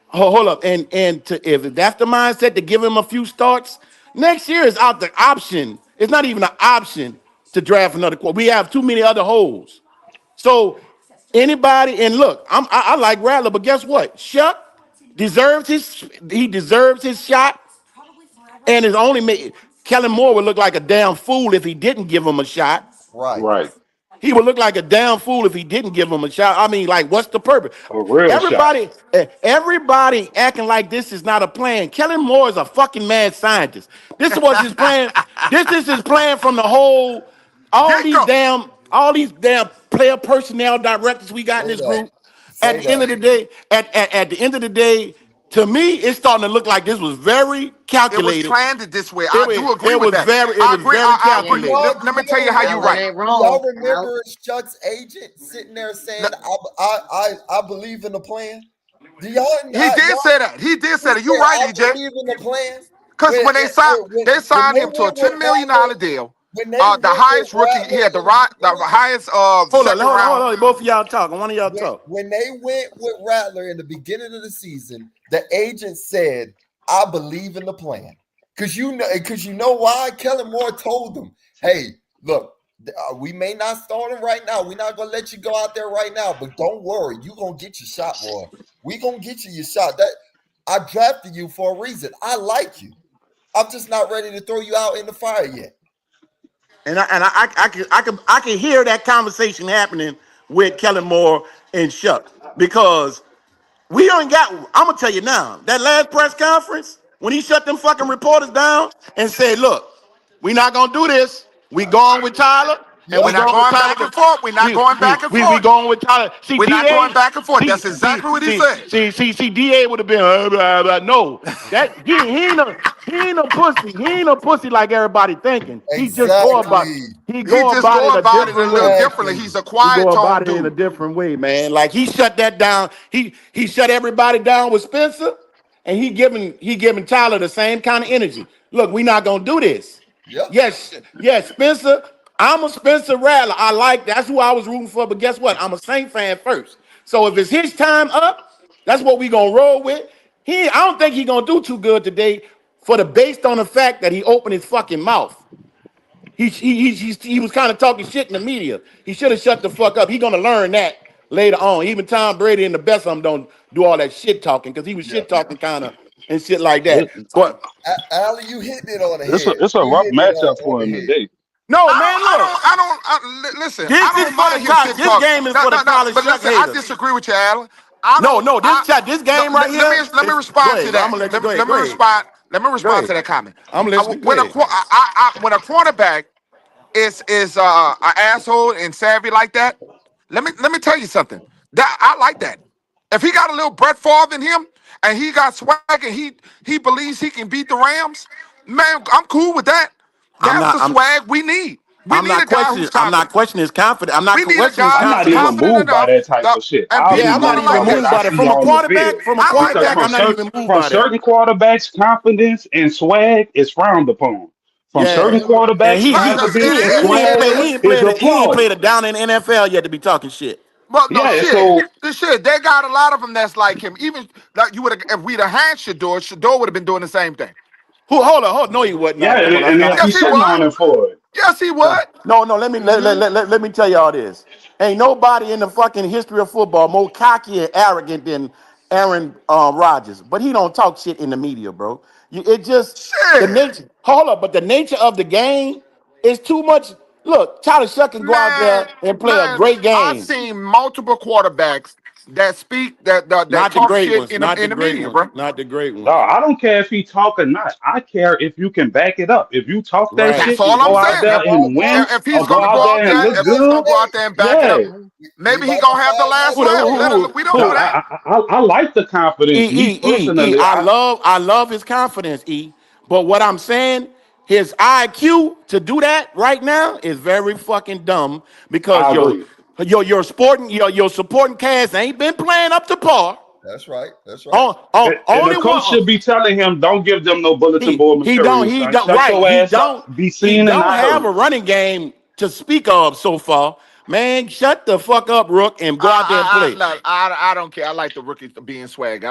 Speaker 5: hold up, and if that's the mindset to give him a few starts next year is out the option. It's not even an option to draft another quarter. We have too many other holes. So anybody, and look, I like Rattler, but guess what? Shuck deserves his shot, and it's only made Kellen Moore would look like a damn fool if he didn't give him a shot.
Speaker 1: Right.
Speaker 4: Right.
Speaker 5: He would look like a damn fool if he didn't give him a shot. I mean, like, what's the purpose?
Speaker 4: A real shot.
Speaker 5: Everybody acting like this is not a plan. Kellen Moore is a fucking mad scientist. This was his plan. This is his plan from the whole,
Speaker 2: Get go.
Speaker 5: all these damn player personnel directors we got in
Speaker 1: Say
Speaker 5: this
Speaker 1: that.
Speaker 5: group. At
Speaker 1: Say
Speaker 5: the end
Speaker 1: that.
Speaker 5: of the day, at the end of the day, to me, it's starting to look like this was very
Speaker 2: It was
Speaker 5: calculated.
Speaker 2: planned this way. I do agree with that.
Speaker 5: It
Speaker 2: I
Speaker 5: was
Speaker 2: agree.
Speaker 5: very
Speaker 2: I
Speaker 1: Do
Speaker 2: agree.
Speaker 5: calculated.
Speaker 1: y'all
Speaker 2: Let me tell you how you
Speaker 1: remember?
Speaker 6: Alan
Speaker 2: right.
Speaker 6: ain't
Speaker 1: Do y'all
Speaker 6: wrong. Al.
Speaker 1: remember Chuck's agent sitting there saying, "I believe in the plan"? Do y'all?
Speaker 2: He did
Speaker 1: Y'all
Speaker 2: say that. He did
Speaker 1: he
Speaker 2: say that. You
Speaker 1: said,
Speaker 2: right,
Speaker 1: "I
Speaker 2: EJ.
Speaker 1: believe in the plan."
Speaker 2: Because when they
Speaker 1: When
Speaker 2: signed
Speaker 1: they
Speaker 2: him to a
Speaker 1: went with
Speaker 2: $10 million
Speaker 1: Rattler,
Speaker 2: deal,
Speaker 1: when they
Speaker 2: the
Speaker 1: went with
Speaker 2: highest rookie, he
Speaker 1: Rattler
Speaker 2: had
Speaker 1: in the
Speaker 2: the
Speaker 1: beginning,
Speaker 2: highest
Speaker 5: Hold on,
Speaker 2: second round.
Speaker 5: Both of y'all talk. One of y'all talk.
Speaker 1: when they went with Rattler in the beginning of the season, the agent said, "I believe in the plan." Because you know why? Kellen Moore told them, "Hey, look, we may not start him right now. We're not gonna let you go out there right now, but don't worry, you gonna get your shot, boy. We gonna get you your shot. That I drafted you for a reason. I like you. I'm just not ready to throw you out in the fire yet."
Speaker 5: I can hear that conversation happening with Kellen Moore and Shuck because we ain't got. I'm gonna tell you now. That last press conference when he shut them fucking reporters down and said, "Look, we not gonna do this. We going with Tyler, and
Speaker 2: We're
Speaker 5: we
Speaker 1: Yep.
Speaker 2: not
Speaker 5: going with
Speaker 2: going
Speaker 5: Tyler.
Speaker 2: back and forth. We're not going back and
Speaker 5: We
Speaker 2: forth.
Speaker 5: going with Tyler. See,
Speaker 2: We're not going
Speaker 5: Da.
Speaker 2: back and forth.
Speaker 5: See,
Speaker 2: That's
Speaker 5: see,
Speaker 2: exactly what he
Speaker 5: see,
Speaker 2: said.
Speaker 5: Da would have been no. That he ain't a pussy. He ain't a pussy like everybody thinking.
Speaker 1: Exactly.
Speaker 5: He
Speaker 2: He
Speaker 5: go
Speaker 2: just
Speaker 5: about
Speaker 2: go
Speaker 5: it a
Speaker 2: about it a
Speaker 5: different
Speaker 2: little
Speaker 5: way.
Speaker 2: differently.
Speaker 1: Exactly.
Speaker 2: He's a
Speaker 5: He go
Speaker 2: quiet
Speaker 5: about
Speaker 2: tone
Speaker 5: it in a
Speaker 2: dude.
Speaker 5: different way, man. Like he shut that down. He shut everybody down with Spencer, and he giving Tyler the same kind of energy. Look, we not gonna do this.
Speaker 1: Yep.
Speaker 5: Yes, Spencer. I'm a Spencer Rattler. That's who I was rooting for. But guess what? I'm a Saint fan first. So if it's his time up, that's what we gonna roll with. I don't think he gonna do too good today based on the fact that he opened his fucking mouth. He was kind of talking shit in the media. He should have shut the fuck up. He gonna learn that later on. Even Tom Brady and the best of them don't do all that shit talking because he was
Speaker 4: Yeah.
Speaker 5: shit talking kind of and shit like that.
Speaker 4: It,
Speaker 5: But
Speaker 1: Allie, you hitting it on the
Speaker 4: it's a
Speaker 1: head.
Speaker 4: it's a
Speaker 1: You
Speaker 4: rough
Speaker 1: hitting it
Speaker 4: matchup
Speaker 1: on
Speaker 4: for
Speaker 1: the
Speaker 4: him
Speaker 1: head.
Speaker 4: today.
Speaker 5: no, man, look.
Speaker 2: Listen. I
Speaker 5: This is
Speaker 2: don't
Speaker 5: for the
Speaker 2: mind him
Speaker 5: college.
Speaker 2: shit
Speaker 5: This
Speaker 2: talk.
Speaker 5: game is
Speaker 2: No,
Speaker 5: for the
Speaker 2: no, no.
Speaker 5: college
Speaker 2: But
Speaker 5: Chuck
Speaker 2: listen, I
Speaker 5: haters.
Speaker 2: disagree with you, Alan. I
Speaker 5: No,
Speaker 2: don't.
Speaker 5: no, this
Speaker 2: No,
Speaker 5: game right here
Speaker 2: let me
Speaker 5: is. Go
Speaker 2: respond to
Speaker 5: ahead. I'm
Speaker 2: that.
Speaker 5: gonna let you
Speaker 2: Let,
Speaker 5: go ahead.
Speaker 2: let me
Speaker 5: Go ahead.
Speaker 2: respond. Let me
Speaker 5: Go
Speaker 2: respond to
Speaker 5: ahead.
Speaker 2: that comment.
Speaker 5: I'm listening. Go ahead.
Speaker 2: When a quarterback is an asshole and savvy like that, Let me tell you something. That I like that. If he got a little Brett Favre in him and he got swag and he believes he can beat the Rams, man, I'm cool with that.
Speaker 5: I'm
Speaker 2: That's
Speaker 5: not.
Speaker 2: the swag we need. We
Speaker 5: I'm
Speaker 2: need a
Speaker 5: not
Speaker 2: guy
Speaker 5: questioning.
Speaker 2: who's
Speaker 5: I'm not
Speaker 2: confident.
Speaker 5: questioning his confidence. I'm not
Speaker 2: We need a
Speaker 5: questioning his
Speaker 2: guy
Speaker 4: I'm
Speaker 2: who's
Speaker 4: not even
Speaker 5: confidence.
Speaker 2: confident
Speaker 4: moved by
Speaker 2: enough
Speaker 4: that type
Speaker 2: that,
Speaker 4: of shit.
Speaker 2: and
Speaker 4: I'll
Speaker 5: Yeah,
Speaker 4: be
Speaker 2: people's
Speaker 5: I'm not
Speaker 2: gonna
Speaker 4: moved
Speaker 5: even
Speaker 4: by
Speaker 2: like
Speaker 4: what
Speaker 2: that.
Speaker 5: moved
Speaker 4: I
Speaker 5: by that.
Speaker 4: see
Speaker 5: From a
Speaker 4: on the field.
Speaker 5: quarterback,
Speaker 2: I like
Speaker 4: Because
Speaker 2: that.
Speaker 5: I'm not even moved
Speaker 4: from
Speaker 5: by that.
Speaker 4: certain quarterbacks, confidence and swag is frowned upon. From certain
Speaker 5: Yeah, and
Speaker 4: quarterbacks,
Speaker 2: It
Speaker 4: confidence and
Speaker 2: is.
Speaker 4: swag is
Speaker 5: he ain't played
Speaker 4: applauded.
Speaker 5: a down in the NFL yet to be talking shit.
Speaker 2: But no
Speaker 4: Yeah,
Speaker 2: shit.
Speaker 4: so
Speaker 2: This shit, they got a lot of them that's like him. Even like you would have, if we'd have had Shador would have been doing the same thing.
Speaker 5: Who? Hold on, hold. No, he wasn't.
Speaker 4: yeah,
Speaker 5: Now, come on,
Speaker 4: and they'll be
Speaker 2: Yes, he
Speaker 4: sitting on
Speaker 2: would.
Speaker 4: him for it.
Speaker 2: Yes, he would.
Speaker 5: no, no. Let me tell y'all this. Ain't nobody in the fucking history of football more cocky and arrogant than Aaron Rodgers. But he don't talk shit in the media, bro. It just the
Speaker 2: Shit,
Speaker 5: nature. Hold up, but the nature of the game is too much. Look, Tyler Shuck can go out
Speaker 2: man,
Speaker 5: there and play a
Speaker 2: man.
Speaker 5: great
Speaker 2: I've
Speaker 5: game.
Speaker 2: seen multiple quarterbacks that speak that
Speaker 5: Not the
Speaker 2: talk
Speaker 5: great
Speaker 2: shit
Speaker 5: ones. Not the
Speaker 2: in the
Speaker 5: great
Speaker 2: media,
Speaker 5: ones.
Speaker 2: bro.
Speaker 5: Not the great
Speaker 4: No,
Speaker 5: ones.
Speaker 4: I don't care if he talk or not. I care if you can back it up. If you talk that
Speaker 5: Right.
Speaker 2: That's
Speaker 4: shit and
Speaker 2: all I'm
Speaker 4: go out
Speaker 2: saying.
Speaker 4: there
Speaker 1: If all
Speaker 4: and
Speaker 1: that,
Speaker 4: win
Speaker 2: If he's
Speaker 4: or go
Speaker 2: gonna
Speaker 4: out
Speaker 2: go out
Speaker 4: there and
Speaker 2: there,
Speaker 4: look
Speaker 2: if he's gonna
Speaker 4: good,
Speaker 2: go out there and back it up,
Speaker 4: yeah.
Speaker 1: we
Speaker 2: maybe he
Speaker 1: about to
Speaker 2: gonna have the
Speaker 1: find
Speaker 2: last
Speaker 1: that
Speaker 5: Who the
Speaker 1: way.
Speaker 2: word. We don't
Speaker 4: No,
Speaker 2: know that.
Speaker 4: I like the confidence. Me personally,
Speaker 5: I love his confidence, E. But what I'm saying, his IQ to do that right now is very fucking dumb because
Speaker 4: I agree.
Speaker 5: your supporting cast ain't been playing up to par.
Speaker 1: That's right. That's right.
Speaker 4: And the
Speaker 5: Only
Speaker 4: coach
Speaker 5: one
Speaker 4: should be telling him, don't give them no bulletin board material,
Speaker 5: he
Speaker 4: son.
Speaker 5: don't
Speaker 4: Shut
Speaker 5: right
Speaker 4: your ass up. Be
Speaker 5: he
Speaker 4: seen and
Speaker 5: don't
Speaker 4: not
Speaker 5: have a
Speaker 4: heard.
Speaker 5: running game to speak of so far. Man, shut the fuck up, Rook, and go out there and play.
Speaker 2: No, I don't care. I like the rookie being swag.
Speaker 1: Hey,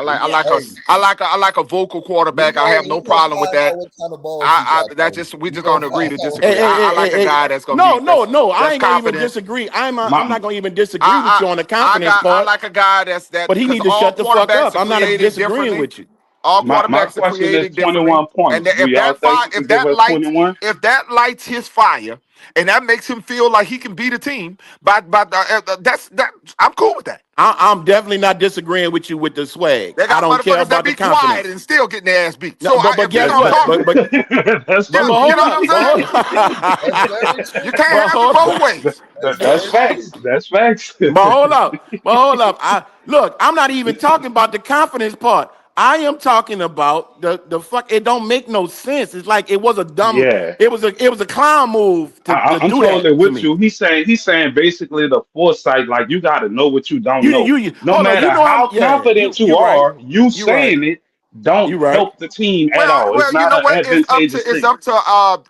Speaker 2: I like a vocal quarterback. I have no
Speaker 1: we gonna
Speaker 2: problem with
Speaker 1: find out
Speaker 2: that.
Speaker 1: what kind of balls he got
Speaker 2: That
Speaker 1: though.
Speaker 2: just we
Speaker 1: We
Speaker 2: just
Speaker 1: gonna
Speaker 2: gonna
Speaker 1: find
Speaker 2: agree to
Speaker 1: out.
Speaker 2: disagree. I like a guy that's gonna
Speaker 5: No,
Speaker 2: be
Speaker 5: no, no. I
Speaker 2: that's
Speaker 5: ain't gonna even
Speaker 2: confident.
Speaker 5: disagree. I'm
Speaker 4: My
Speaker 5: not gonna even disagree with you on the confidence
Speaker 2: I
Speaker 5: part.
Speaker 2: like a guy that
Speaker 5: But he
Speaker 2: because
Speaker 5: need to
Speaker 2: all
Speaker 5: shut the fuck
Speaker 2: quarterbacks
Speaker 5: up.
Speaker 2: are
Speaker 5: I'm not
Speaker 2: created
Speaker 5: disagreeing
Speaker 2: differently.
Speaker 5: with you.
Speaker 2: All
Speaker 4: my
Speaker 2: quarterbacks are
Speaker 4: question is
Speaker 2: created differently,
Speaker 4: 21 points.
Speaker 2: and
Speaker 4: Do y'all think he could give us 21?
Speaker 2: if that lights his fire, and that makes him feel like he can beat a team, that's I'm cool with that.
Speaker 5: I'm definitely not disagreeing with you with the swag.
Speaker 2: They
Speaker 5: I
Speaker 2: got
Speaker 5: don't care
Speaker 2: motherfuckers that
Speaker 5: about the
Speaker 2: be quiet
Speaker 5: confidence.
Speaker 2: and still getting their ass beat.
Speaker 5: No,
Speaker 2: So
Speaker 5: but
Speaker 2: if he
Speaker 5: guess
Speaker 4: That's
Speaker 2: gonna
Speaker 5: what?
Speaker 2: talk,
Speaker 4: that's
Speaker 5: But
Speaker 4: true.
Speaker 2: you know what I'm saying?
Speaker 1: That's very
Speaker 2: You
Speaker 1: true.
Speaker 2: can't have it
Speaker 5: hold
Speaker 2: both
Speaker 5: up.
Speaker 2: ways.
Speaker 1: That's
Speaker 4: That's
Speaker 1: very
Speaker 4: facts.
Speaker 1: true.
Speaker 4: That's facts.
Speaker 5: But hold up. I'm not even talking about the confidence part. I am talking about the fuck. It don't make no sense. It's like it was a dumb.
Speaker 4: Yeah.
Speaker 5: It was a clown move to
Speaker 4: I'm
Speaker 5: do
Speaker 4: totally
Speaker 5: that to
Speaker 4: with
Speaker 5: me.
Speaker 4: you. He's saying basically the foresight, like you got to know what you don't know. No
Speaker 5: Hold on.
Speaker 4: matter
Speaker 5: You know
Speaker 4: how
Speaker 5: you
Speaker 4: confident you
Speaker 5: you right.
Speaker 4: are, you
Speaker 5: You right.
Speaker 4: saying it don't
Speaker 5: You right.
Speaker 4: help the team at all. It's
Speaker 2: You
Speaker 4: not
Speaker 2: know
Speaker 4: an
Speaker 2: what?
Speaker 4: advantageous thing.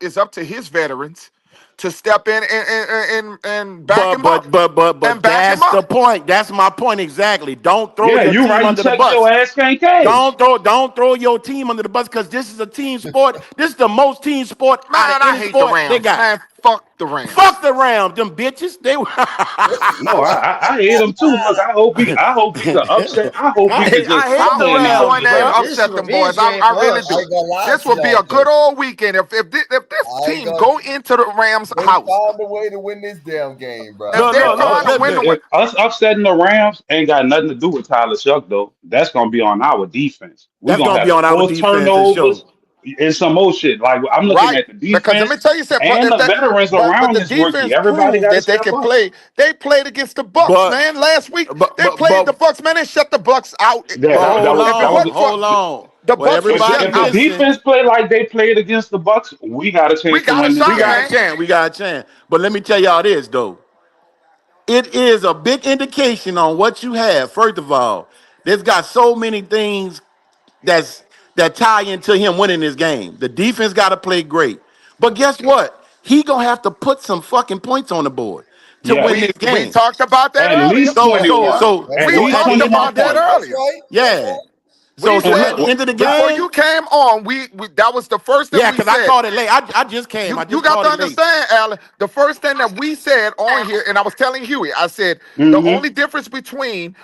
Speaker 2: It's up to his veterans to step in and back
Speaker 5: But
Speaker 2: him up
Speaker 5: but but but
Speaker 2: and
Speaker 5: but
Speaker 2: back him
Speaker 5: that's the
Speaker 2: up.
Speaker 5: point. That's my point exactly. Don't throw
Speaker 4: Yeah,
Speaker 5: your
Speaker 4: you
Speaker 5: team
Speaker 4: right. You
Speaker 5: under the
Speaker 4: check your
Speaker 5: bus.
Speaker 4: ass can't cash.
Speaker 5: Don't throw your team under the bus because this is a team sport. This is the most team sport out of
Speaker 2: Man, I
Speaker 5: any
Speaker 2: hate the
Speaker 5: sport they
Speaker 2: Rams.
Speaker 5: got.
Speaker 2: Man, fuck the Rams.
Speaker 5: Fuck the Rams, them bitches. They
Speaker 4: No, I hate him too. Look, I hope we could upset. I hope we could just
Speaker 5: I hate
Speaker 2: I
Speaker 5: the
Speaker 4: cover in
Speaker 2: wouldn't
Speaker 4: our
Speaker 2: go in
Speaker 5: Rams,
Speaker 2: there and
Speaker 5: bro.
Speaker 4: division.
Speaker 3: This is
Speaker 2: upset
Speaker 3: a
Speaker 2: them boys.
Speaker 3: revenge game
Speaker 2: I
Speaker 3: for
Speaker 2: really
Speaker 3: us.
Speaker 1: I
Speaker 2: do.
Speaker 1: ain't gonna lie
Speaker 2: This
Speaker 1: to
Speaker 2: would be a
Speaker 1: y'all
Speaker 2: good
Speaker 1: though.
Speaker 2: old weekend if this
Speaker 1: I ain't
Speaker 2: team
Speaker 1: gonna
Speaker 2: go into the Rams
Speaker 1: they
Speaker 2: house.
Speaker 1: find a way to win this damn game, bro.
Speaker 2: If
Speaker 5: Look,
Speaker 2: they
Speaker 5: look,
Speaker 4: Uh,
Speaker 5: look,
Speaker 2: find a win to win,
Speaker 4: us upsetting the Rams ain't got nothing to do with Tyler Shuck though. That's gonna be on our defense. We're
Speaker 5: that's
Speaker 4: gonna
Speaker 5: gonna be
Speaker 4: have
Speaker 5: on our
Speaker 4: forced
Speaker 5: defense and show.
Speaker 4: turnovers and some more shit. Like I'm looking
Speaker 2: right?
Speaker 4: at the
Speaker 2: Because let me
Speaker 4: defense
Speaker 2: tell you something.
Speaker 4: and the veterans
Speaker 2: But
Speaker 4: around
Speaker 2: the
Speaker 4: this rookie.
Speaker 2: defense
Speaker 4: Everybody
Speaker 2: proved
Speaker 4: got to
Speaker 2: that they
Speaker 4: step
Speaker 2: can
Speaker 4: up.
Speaker 2: play. They played against the Bucks,
Speaker 5: But
Speaker 2: man. Last week
Speaker 5: but
Speaker 2: they
Speaker 5: but
Speaker 2: played the
Speaker 5: but
Speaker 2: Bucks, man. They shut the Bucks out.
Speaker 4: Yeah,
Speaker 5: but
Speaker 4: that
Speaker 5: hold
Speaker 4: was
Speaker 2: If it
Speaker 4: that
Speaker 5: on,
Speaker 4: was.
Speaker 2: wasn't for
Speaker 5: hold on.
Speaker 2: the
Speaker 5: Well,
Speaker 2: Bucks was
Speaker 5: everybody
Speaker 2: shut
Speaker 4: If the
Speaker 2: out,
Speaker 5: listen.
Speaker 4: defense play like they played against the Bucks, we got a
Speaker 2: we
Speaker 4: chance to
Speaker 2: got a
Speaker 4: win this
Speaker 5: We
Speaker 2: shot,
Speaker 5: got
Speaker 4: game.
Speaker 5: a
Speaker 2: man.
Speaker 5: chance. We got a chance. But let me tell y'all this though. It is a big indication on what you have. First of all, there's got so many things that's that tie into him winning this game. The defense got to play great. But guess what? He gonna have to put some fucking points on the board to win
Speaker 4: Yes,
Speaker 5: this
Speaker 2: We
Speaker 5: game.
Speaker 2: talked about that
Speaker 4: at
Speaker 2: earlier.
Speaker 4: least
Speaker 5: So so
Speaker 4: 21.
Speaker 5: so
Speaker 1: That's
Speaker 4: At
Speaker 2: We
Speaker 5: so
Speaker 1: right.
Speaker 4: least
Speaker 5: at the
Speaker 2: talked
Speaker 5: end,
Speaker 4: 21
Speaker 2: about that
Speaker 4: points.
Speaker 1: That's
Speaker 2: earlier.
Speaker 1: right. That's
Speaker 5: yeah.
Speaker 1: right.
Speaker 2: We
Speaker 5: So
Speaker 4: And
Speaker 2: said
Speaker 5: at the end of the
Speaker 2: before
Speaker 5: game,
Speaker 2: you came on, we that was the first thing
Speaker 5: yeah,
Speaker 2: we
Speaker 5: because I
Speaker 2: said.
Speaker 5: called it late. I just came. I
Speaker 2: You
Speaker 5: just
Speaker 2: got
Speaker 5: called
Speaker 2: to
Speaker 5: it late.
Speaker 2: understand, Alan. The first thing that we said on here, and I was telling Huey, I said the
Speaker 4: hmm
Speaker 2: only difference between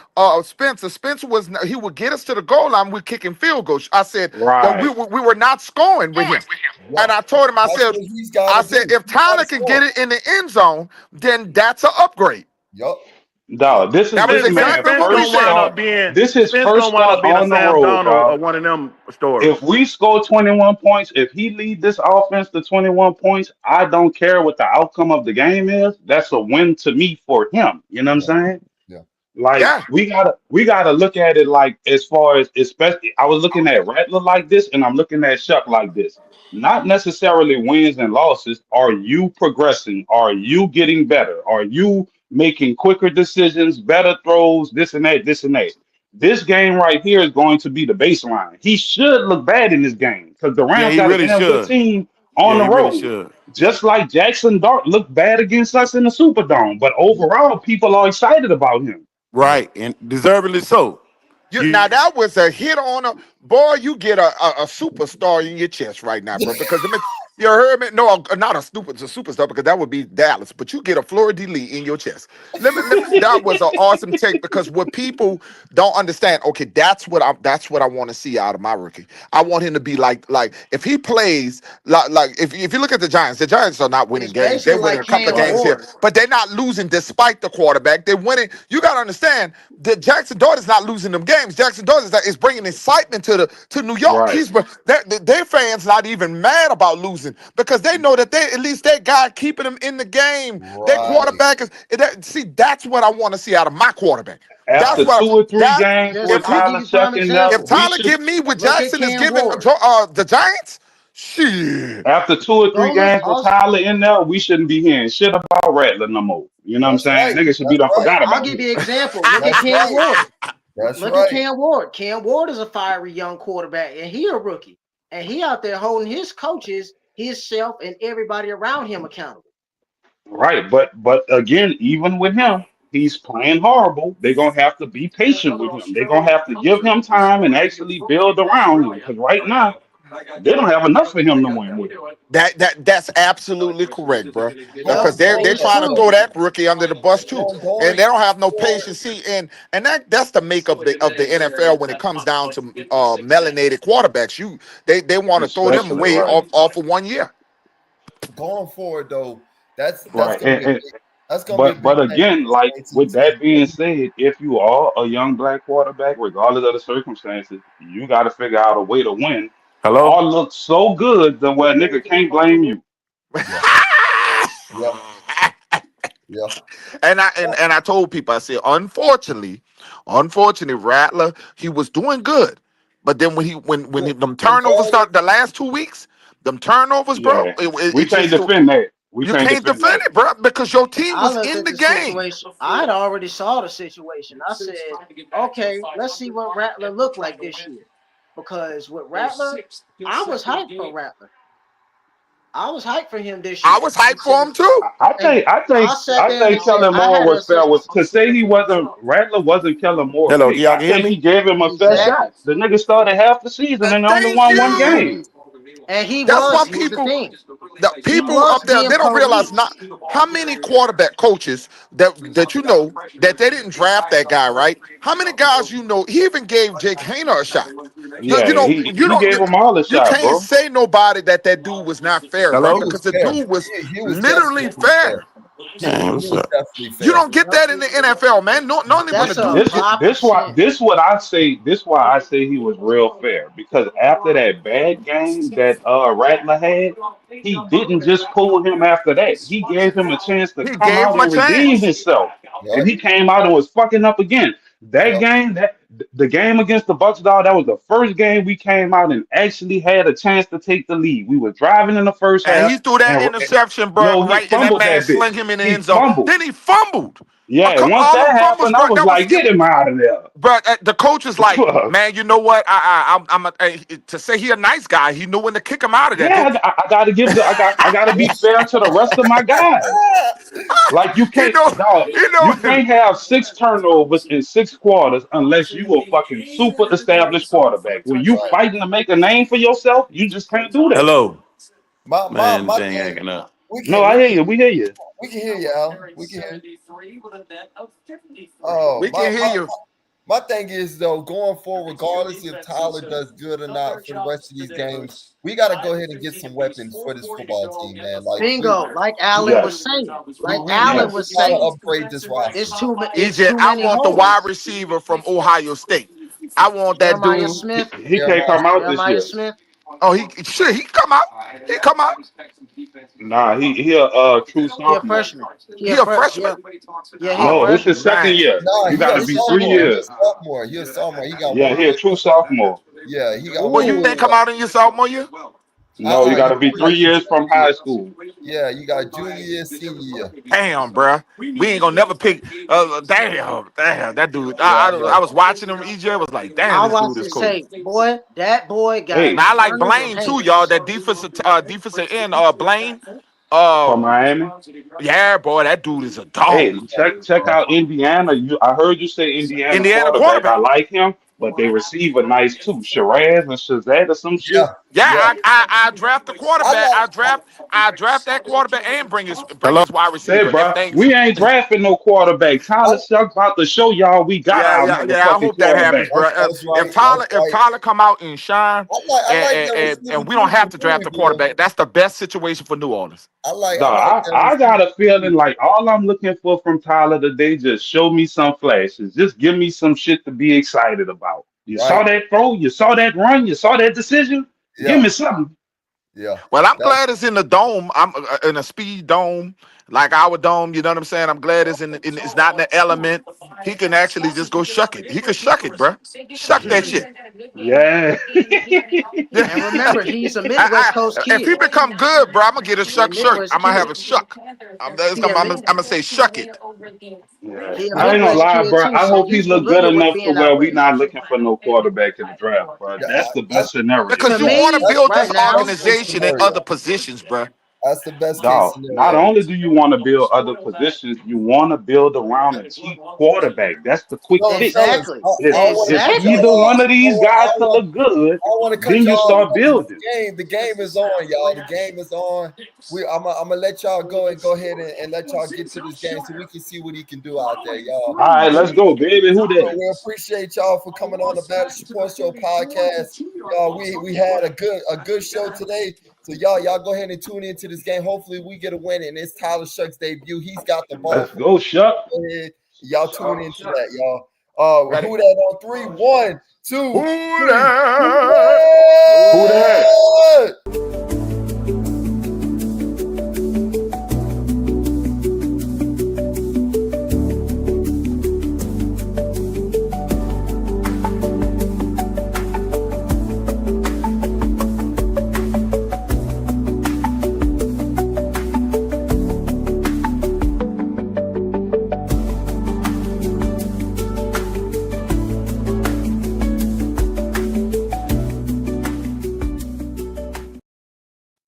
Speaker 2: Spencer was he would get us to the goal line, we're kicking field goals. I said that
Speaker 4: right.
Speaker 2: we were not scoring with him,
Speaker 1: Yep.
Speaker 2: and I told him,
Speaker 1: That's what he's gotta
Speaker 2: I
Speaker 1: do.
Speaker 2: said if
Speaker 1: He gotta
Speaker 2: Tyler can get
Speaker 1: score.
Speaker 2: it in the end zone, then that's an upgrade.
Speaker 1: Yup.
Speaker 4: Dog, this is
Speaker 2: That was
Speaker 4: this
Speaker 5: Spence,
Speaker 4: man
Speaker 2: exactly
Speaker 5: Spence
Speaker 2: what we
Speaker 5: gonna
Speaker 4: first
Speaker 5: wind
Speaker 2: said.
Speaker 5: up
Speaker 4: start.
Speaker 5: being
Speaker 4: This his
Speaker 5: Spence
Speaker 4: first
Speaker 5: gonna wind
Speaker 4: start
Speaker 5: up being a
Speaker 4: on the
Speaker 5: Sam
Speaker 4: road,
Speaker 5: Donald
Speaker 4: dog.
Speaker 5: or one of them stories.
Speaker 4: If we score 21 points, if he lead this offense to 21 points, I don't care what the outcome of the game is. That's a win to me for him. You know what I'm
Speaker 1: Yeah,
Speaker 4: saying?
Speaker 1: yeah.
Speaker 4: Like
Speaker 2: Yeah.
Speaker 4: we gotta look at it like as far as especially I was looking at Rattler like this and I'm looking at Shuck like this. Not necessarily wins and losses. Are you progressing? Are you getting better? Are you making quicker decisions, better throws, this and that, this and that? This game right here is going to be the baseline. He should look bad in this game because the
Speaker 5: Yeah,
Speaker 4: Rams
Speaker 5: he
Speaker 4: got a
Speaker 5: really
Speaker 4: damn good
Speaker 5: should.
Speaker 4: team
Speaker 5: Yeah,
Speaker 4: on the
Speaker 5: he really
Speaker 4: road.
Speaker 5: should.
Speaker 1: Yeah.
Speaker 4: Just like Jackson Dart looked bad against us in the Superdome, but overall, people are excited about him.
Speaker 1: Yeah.
Speaker 5: Right, and deservedly so. You
Speaker 2: Now that was a hit on a boy. You get a superstar in your chest right now, bro. Because I mean, you heard me. No, not a stupid, a superstar because that would be Dallas. But you get a Fleur de Lis in your chest. Let me. That was an awesome take because what people don't understand. Okay, that's what I want to see out of my rookie. I want him to be like if he plays like if you look at the Giants are not winning
Speaker 6: It's
Speaker 2: games. They're
Speaker 6: basically
Speaker 2: winning
Speaker 6: like
Speaker 2: a couple of
Speaker 6: Cam
Speaker 1: Right.
Speaker 2: games here,
Speaker 6: Ward.
Speaker 2: but they're not losing despite the quarterback. They're winning. You got to understand that Jackson Dart is not losing them games. Jackson Dart is bringing excitement to New York.
Speaker 4: Right.
Speaker 2: Their fans not even mad about losing because they know that they at least that guy keeping them in the game. Their
Speaker 1: Right.
Speaker 2: quarterback see that's what I want to see out of my quarterback. That's
Speaker 4: After
Speaker 1: Right.
Speaker 2: what
Speaker 4: two or three
Speaker 2: that
Speaker 4: games
Speaker 6: Just
Speaker 4: with
Speaker 2: if
Speaker 6: I'm gonna give
Speaker 4: Tyler
Speaker 6: you prime
Speaker 4: Shuck in there,
Speaker 2: if
Speaker 6: example.
Speaker 4: we
Speaker 2: Tyler
Speaker 4: should.
Speaker 2: give me what
Speaker 6: Look at
Speaker 2: Jackson is
Speaker 6: Cam
Speaker 2: giving
Speaker 6: Ward.
Speaker 2: the Giants, shit.
Speaker 4: After two or three
Speaker 6: Only
Speaker 4: games with Tyler in there, we shouldn't be hearing shit about Rattler no more. You know what I'm
Speaker 1: That's
Speaker 4: saying?
Speaker 1: right.
Speaker 4: Niggas should be
Speaker 1: That's
Speaker 4: done
Speaker 1: right.
Speaker 4: forgot
Speaker 6: I'll
Speaker 4: about
Speaker 6: give
Speaker 4: him.
Speaker 6: you an example. Look at
Speaker 1: That's
Speaker 6: Cam
Speaker 1: right.
Speaker 6: Ward.
Speaker 1: That's
Speaker 6: Look at
Speaker 1: right.
Speaker 6: Cam Ward. Cam Ward is a fiery young quarterback, and he a rookie. And he out there holding his coaches, himself, and everybody around him accountable.
Speaker 4: Right, but again, even with him, he's playing horrible. They're gonna have to be patient with him. They're gonna have to give him time and actually build around him. Because right now, they don't have enough for him to win with.
Speaker 2: That's absolutely correct, bro.
Speaker 6: Yep,
Speaker 2: Because
Speaker 1: Don't
Speaker 2: they're
Speaker 6: that
Speaker 1: don't
Speaker 2: they're
Speaker 6: is
Speaker 2: trying to
Speaker 6: true.
Speaker 2: throw that rookie under the bus too, and
Speaker 1: don't
Speaker 2: they don't have no patience. See, and that's the make of the NFL when it comes down to melanated quarterbacks. They want to throw them
Speaker 4: Especially
Speaker 2: away
Speaker 4: right,
Speaker 2: off of 1 year.
Speaker 1: going forward though. That's
Speaker 4: right,
Speaker 1: gonna be a
Speaker 4: and
Speaker 1: big that's gonna be a big
Speaker 4: but
Speaker 1: thing
Speaker 4: again, like with
Speaker 1: to
Speaker 4: that being said, if you are a young black quarterback, regardless of the circumstances, you got to figure out a way to win
Speaker 5: hello?
Speaker 4: or look so good that where a nigga can't blame you.
Speaker 1: yeah. Yep. Yeah.
Speaker 2: And I told people I said unfortunately Rattler he was doing good, but then them
Speaker 1: Them
Speaker 2: turnovers
Speaker 1: turnovers.
Speaker 2: start the last 2 weeks, them turnovers, bro,
Speaker 4: Yeah,
Speaker 2: it
Speaker 4: we can't
Speaker 2: just
Speaker 4: defend that. We
Speaker 2: you
Speaker 4: can't
Speaker 2: can't
Speaker 4: defend
Speaker 2: defend
Speaker 4: that.
Speaker 2: it, bro, because your team
Speaker 6: I
Speaker 2: was
Speaker 6: looked
Speaker 2: in
Speaker 6: at
Speaker 2: the
Speaker 6: the
Speaker 2: game.
Speaker 6: situation. I had already saw the situation. I said, okay, let's see what Rattler looked like this year. Because with Rattler, I was hyped for Rattler. I was hyped for him this
Speaker 2: I
Speaker 6: year.
Speaker 2: was hyped for him too.
Speaker 4: I
Speaker 6: And
Speaker 4: think I
Speaker 6: I
Speaker 4: think
Speaker 6: sat
Speaker 4: I
Speaker 6: there and
Speaker 4: think
Speaker 6: said,
Speaker 4: Kellen
Speaker 6: I
Speaker 4: Moore
Speaker 6: had
Speaker 4: was
Speaker 6: us
Speaker 4: fair with to say he wasn't Rattler wasn't Kellen Moore's
Speaker 5: Hello,
Speaker 4: pick.
Speaker 5: y'all
Speaker 4: I
Speaker 5: can hear
Speaker 4: think he
Speaker 5: me?
Speaker 4: gave him a fair
Speaker 6: exactly.
Speaker 4: shot. The nigga started half the season and only
Speaker 2: Thank
Speaker 4: won one
Speaker 2: you.
Speaker 4: game.
Speaker 6: And he
Speaker 2: That's why
Speaker 6: was, here's the
Speaker 2: people,
Speaker 6: thing.
Speaker 2: the
Speaker 6: He
Speaker 2: people
Speaker 6: was
Speaker 2: up there,
Speaker 6: being
Speaker 2: they don't realize
Speaker 6: police.
Speaker 2: not how many quarterback coaches that you know that they didn't draft that guy, right? How many guys you know? He even gave Jake Hayner a shot. You
Speaker 4: Yeah,
Speaker 2: know,
Speaker 4: he gave them all a
Speaker 2: you
Speaker 4: shot,
Speaker 2: can't
Speaker 4: bro.
Speaker 2: say nobody that dude was not fair, bro,
Speaker 1: He
Speaker 5: Hello?
Speaker 1: was
Speaker 2: because the
Speaker 1: fair.
Speaker 2: dude was
Speaker 1: He was
Speaker 2: literally
Speaker 1: definitely fair.
Speaker 2: fair.
Speaker 5: Man,
Speaker 1: He
Speaker 5: what's
Speaker 1: was
Speaker 5: up?
Speaker 1: definitely
Speaker 2: You
Speaker 1: fair.
Speaker 2: don't get that in the NFL, man. No, not only when
Speaker 6: That's
Speaker 2: the
Speaker 6: a
Speaker 2: dude
Speaker 4: This
Speaker 2: get
Speaker 6: 5%.
Speaker 4: this what I say. This why I say he was real fair because after that bad game that Rattler had, he didn't just pull him after that. He gave him a chance to
Speaker 2: he
Speaker 4: come
Speaker 2: gave
Speaker 4: out
Speaker 2: him a
Speaker 4: and redeem
Speaker 2: chance.
Speaker 4: himself, and
Speaker 1: Yep.
Speaker 4: he came out and was fucking up again. That
Speaker 1: Yep.
Speaker 4: game, the game against the Bucks, dog, that was the first game we came out and actually had a chance to take the lead. We were driving in the first
Speaker 2: And
Speaker 4: half,
Speaker 2: he threw that
Speaker 4: and
Speaker 2: interception, bro,
Speaker 4: yo, he
Speaker 2: right, and that
Speaker 4: fumbled
Speaker 2: man
Speaker 4: that
Speaker 2: slung
Speaker 4: bitch.
Speaker 2: him in the
Speaker 4: He
Speaker 2: end zone.
Speaker 4: fumbled.
Speaker 2: Then he fumbled.
Speaker 4: Yeah, once
Speaker 2: All
Speaker 4: that
Speaker 2: them fumbles,
Speaker 4: happened, I
Speaker 2: bro.
Speaker 4: was
Speaker 2: That was
Speaker 4: like, get him out of there.
Speaker 2: But the coach is like, man, you know what? To say he a nice guy. He knew when to kick him out of there.
Speaker 4: Yeah, I got to give I got to be fair to the rest of my guys. Like you
Speaker 2: He
Speaker 4: can't,
Speaker 2: know,
Speaker 4: dog,
Speaker 2: he
Speaker 4: you
Speaker 2: know.
Speaker 4: can't have six turnovers in 6 quarters unless you a fucking super established quarterback. When you
Speaker 1: Right.
Speaker 4: fighting to make a name for yourself, you just can't do that.
Speaker 5: Hello? Man,
Speaker 1: My
Speaker 5: thing
Speaker 1: thing.
Speaker 5: acting up.
Speaker 4: No, I hear you. We hear you.
Speaker 1: We can hear you, Al. We can hear you. Oh,
Speaker 2: We can hear you.
Speaker 1: My thing is though, going forward, regardless if Tyler does good or not for the rest of these games, we got to go ahead and get some weapons for this football team, man. Like
Speaker 6: Bingo, like Allen was
Speaker 4: Yes,
Speaker 6: saying. Like
Speaker 1: we
Speaker 6: Allen
Speaker 4: yes.
Speaker 1: got
Speaker 6: was
Speaker 1: to
Speaker 6: saying.
Speaker 1: upgrade this roster.
Speaker 6: It's
Speaker 2: EJ,
Speaker 6: too
Speaker 2: I
Speaker 6: many
Speaker 2: want the wide
Speaker 6: holes.
Speaker 2: receiver from Ohio State. I want that
Speaker 6: Jeremiah
Speaker 2: dude.
Speaker 6: Smith.
Speaker 4: He can't
Speaker 1: Jeremiah
Speaker 4: come out
Speaker 1: Smith.
Speaker 4: this
Speaker 6: Jeremiah
Speaker 4: year.
Speaker 6: Smith.
Speaker 2: Oh, he come out. He come out.
Speaker 4: Nah, he a true
Speaker 6: He a
Speaker 4: sophomore.
Speaker 6: freshman.
Speaker 2: He a freshman.
Speaker 6: He a
Speaker 4: No,
Speaker 2: Oh
Speaker 4: this is
Speaker 6: freshman.
Speaker 4: second
Speaker 2: man.
Speaker 4: year.
Speaker 1: Nah,
Speaker 4: You
Speaker 1: he
Speaker 4: got
Speaker 1: a
Speaker 4: to
Speaker 6: This
Speaker 4: be
Speaker 6: is
Speaker 4: three
Speaker 6: second
Speaker 1: sophomore.
Speaker 6: year.
Speaker 1: He a
Speaker 4: years.
Speaker 1: sophomore. He a sophomore. He got
Speaker 4: Yeah,
Speaker 1: one
Speaker 4: he a
Speaker 1: year
Speaker 4: true
Speaker 1: left.
Speaker 4: sophomore.
Speaker 1: Yeah, he got
Speaker 2: Well,
Speaker 1: one
Speaker 2: you
Speaker 1: year
Speaker 2: didn't
Speaker 6: Ooh.
Speaker 2: come
Speaker 1: left.
Speaker 2: out in your sophomore year.
Speaker 4: No, you got to be
Speaker 1: You got
Speaker 4: 3
Speaker 1: your
Speaker 4: years from
Speaker 1: junior year.
Speaker 4: high school.
Speaker 1: Yeah, you got junior year, senior year.
Speaker 2: Damn, bruh. We ain't gonna never pick. Damn, that dude.
Speaker 1: Yeah, I
Speaker 2: I
Speaker 1: know.
Speaker 2: was watching him. EJ was like, damn,
Speaker 6: I
Speaker 2: this
Speaker 6: watched
Speaker 2: dude is
Speaker 6: his
Speaker 2: cool.
Speaker 6: tape. Boy, that boy got
Speaker 4: Hey,
Speaker 2: Now I like
Speaker 6: runners and
Speaker 2: Blaine too, y'all.
Speaker 6: hangers.
Speaker 2: That defensive end, Blaine.
Speaker 4: from
Speaker 2: Um,
Speaker 4: Miami.
Speaker 2: yeah, boy, that dude is a
Speaker 4: Hey,
Speaker 2: dog.
Speaker 4: check out Indiana. I heard you say Indiana
Speaker 2: Indiana
Speaker 4: quarterback. I
Speaker 2: quarterback.
Speaker 4: like him, but they receive a nice too. Shiraz and Shazad or some
Speaker 1: Yeah,
Speaker 4: shit.
Speaker 2: Yeah,
Speaker 1: yeah.
Speaker 2: I draft the
Speaker 1: I
Speaker 2: quarterback.
Speaker 1: like.
Speaker 2: I draft that quarterback and bring
Speaker 5: Hello.
Speaker 2: his wide
Speaker 4: Say,
Speaker 2: receiver if
Speaker 4: bro,
Speaker 2: things.
Speaker 4: we ain't drafting no quarterback. Tyler Shuck about to show y'all we got our
Speaker 2: Yeah. I
Speaker 4: motherfucking
Speaker 2: hope that happens,
Speaker 4: quarterback.
Speaker 2: bro.
Speaker 1: That's right. That's
Speaker 2: If
Speaker 1: right.
Speaker 2: Tyler come out and shine,
Speaker 1: I like that receiver
Speaker 2: and we don't have
Speaker 1: position
Speaker 2: to
Speaker 1: too,
Speaker 2: draft a
Speaker 1: Emil.
Speaker 2: quarterback, that's the best situation for New Orleans.
Speaker 1: I like
Speaker 4: Dog,
Speaker 1: that
Speaker 4: I
Speaker 1: receiver
Speaker 4: got a feeling
Speaker 1: too.
Speaker 4: like all I'm looking for from Tyler today, just show me some flashes. Just give me some shit to be excited about. You
Speaker 1: Right.
Speaker 4: saw that throw, you saw that run, you saw that decision. Give
Speaker 1: Yeah.
Speaker 4: me something.
Speaker 1: Yeah.
Speaker 2: Well, I'm
Speaker 1: That's
Speaker 2: glad it's in the dome. I'm in a speed dome, like our dome. You know what I'm saying? I'm glad it's not in the element. He can actually just go shuck it. He can shuck it, bro. Shuck that shit.
Speaker 4: Yeah.
Speaker 6: And remember, he's a Midwest
Speaker 2: I,
Speaker 6: Coast
Speaker 2: if he
Speaker 6: kid.
Speaker 2: become good, bro, I'm gonna get a
Speaker 6: He a
Speaker 2: shuck shirt.
Speaker 6: Midwest
Speaker 2: I'm gonna have
Speaker 6: kid.
Speaker 2: a shuck.
Speaker 6: He a
Speaker 2: I'm gonna say shuck it.
Speaker 4: Yeah.
Speaker 6: he a
Speaker 4: I ain't gonna
Speaker 6: Midwest
Speaker 4: lie,
Speaker 6: kid
Speaker 4: bro.
Speaker 6: too,
Speaker 4: I
Speaker 6: so
Speaker 4: hope he
Speaker 6: he's
Speaker 4: look good
Speaker 6: familiar with
Speaker 4: enough to
Speaker 6: being out
Speaker 4: where we
Speaker 6: west.
Speaker 4: not looking for no quarterback in the draft, bro.
Speaker 1: yeah.
Speaker 4: That's the
Speaker 1: That's
Speaker 4: best scenario.
Speaker 2: Because
Speaker 6: To
Speaker 2: you
Speaker 1: yeah.
Speaker 2: want to
Speaker 6: me,
Speaker 1: That's
Speaker 2: build
Speaker 6: right
Speaker 2: this
Speaker 1: that's the
Speaker 6: now,
Speaker 1: best case
Speaker 2: organization in
Speaker 1: scenario.
Speaker 2: other positions, bro.
Speaker 1: That's the best case
Speaker 4: Dog, not
Speaker 1: scenario.
Speaker 4: only do you want to build other positions, you want to build around a cheap quarterback. That's the quick fix.
Speaker 1: Fellas,
Speaker 6: exactly,
Speaker 1: I don't want to
Speaker 4: If
Speaker 1: cut
Speaker 6: exactly.
Speaker 4: either
Speaker 1: y'all
Speaker 4: one
Speaker 1: off.
Speaker 4: of these guys could look good,
Speaker 1: I don't want to cut
Speaker 4: then you
Speaker 1: y'all off,
Speaker 4: start
Speaker 1: fellas, but
Speaker 4: building.
Speaker 1: the game is on, y'all. The game is on. I'm gonna let y'all go ahead and let y'all get to this game so we can see what he can do out there, y'all.
Speaker 4: All right, let's go, baby. Who that?
Speaker 1: We appreciate y'all for coming on the Battle Support Show podcast. Y'all, we had a good show today. So y'all go ahead and tune into this game. Hopefully we get a win, and it's Tyler Shuck's debut. He's got the ball.
Speaker 4: Let's go, Shuck.
Speaker 1: Go ahead. Y'all tune into that, y'all.
Speaker 2: Ready?
Speaker 1: Who that on three? One,
Speaker 2: Who
Speaker 1: two, three. Who
Speaker 2: that?
Speaker 4: Who that?
Speaker 1: that?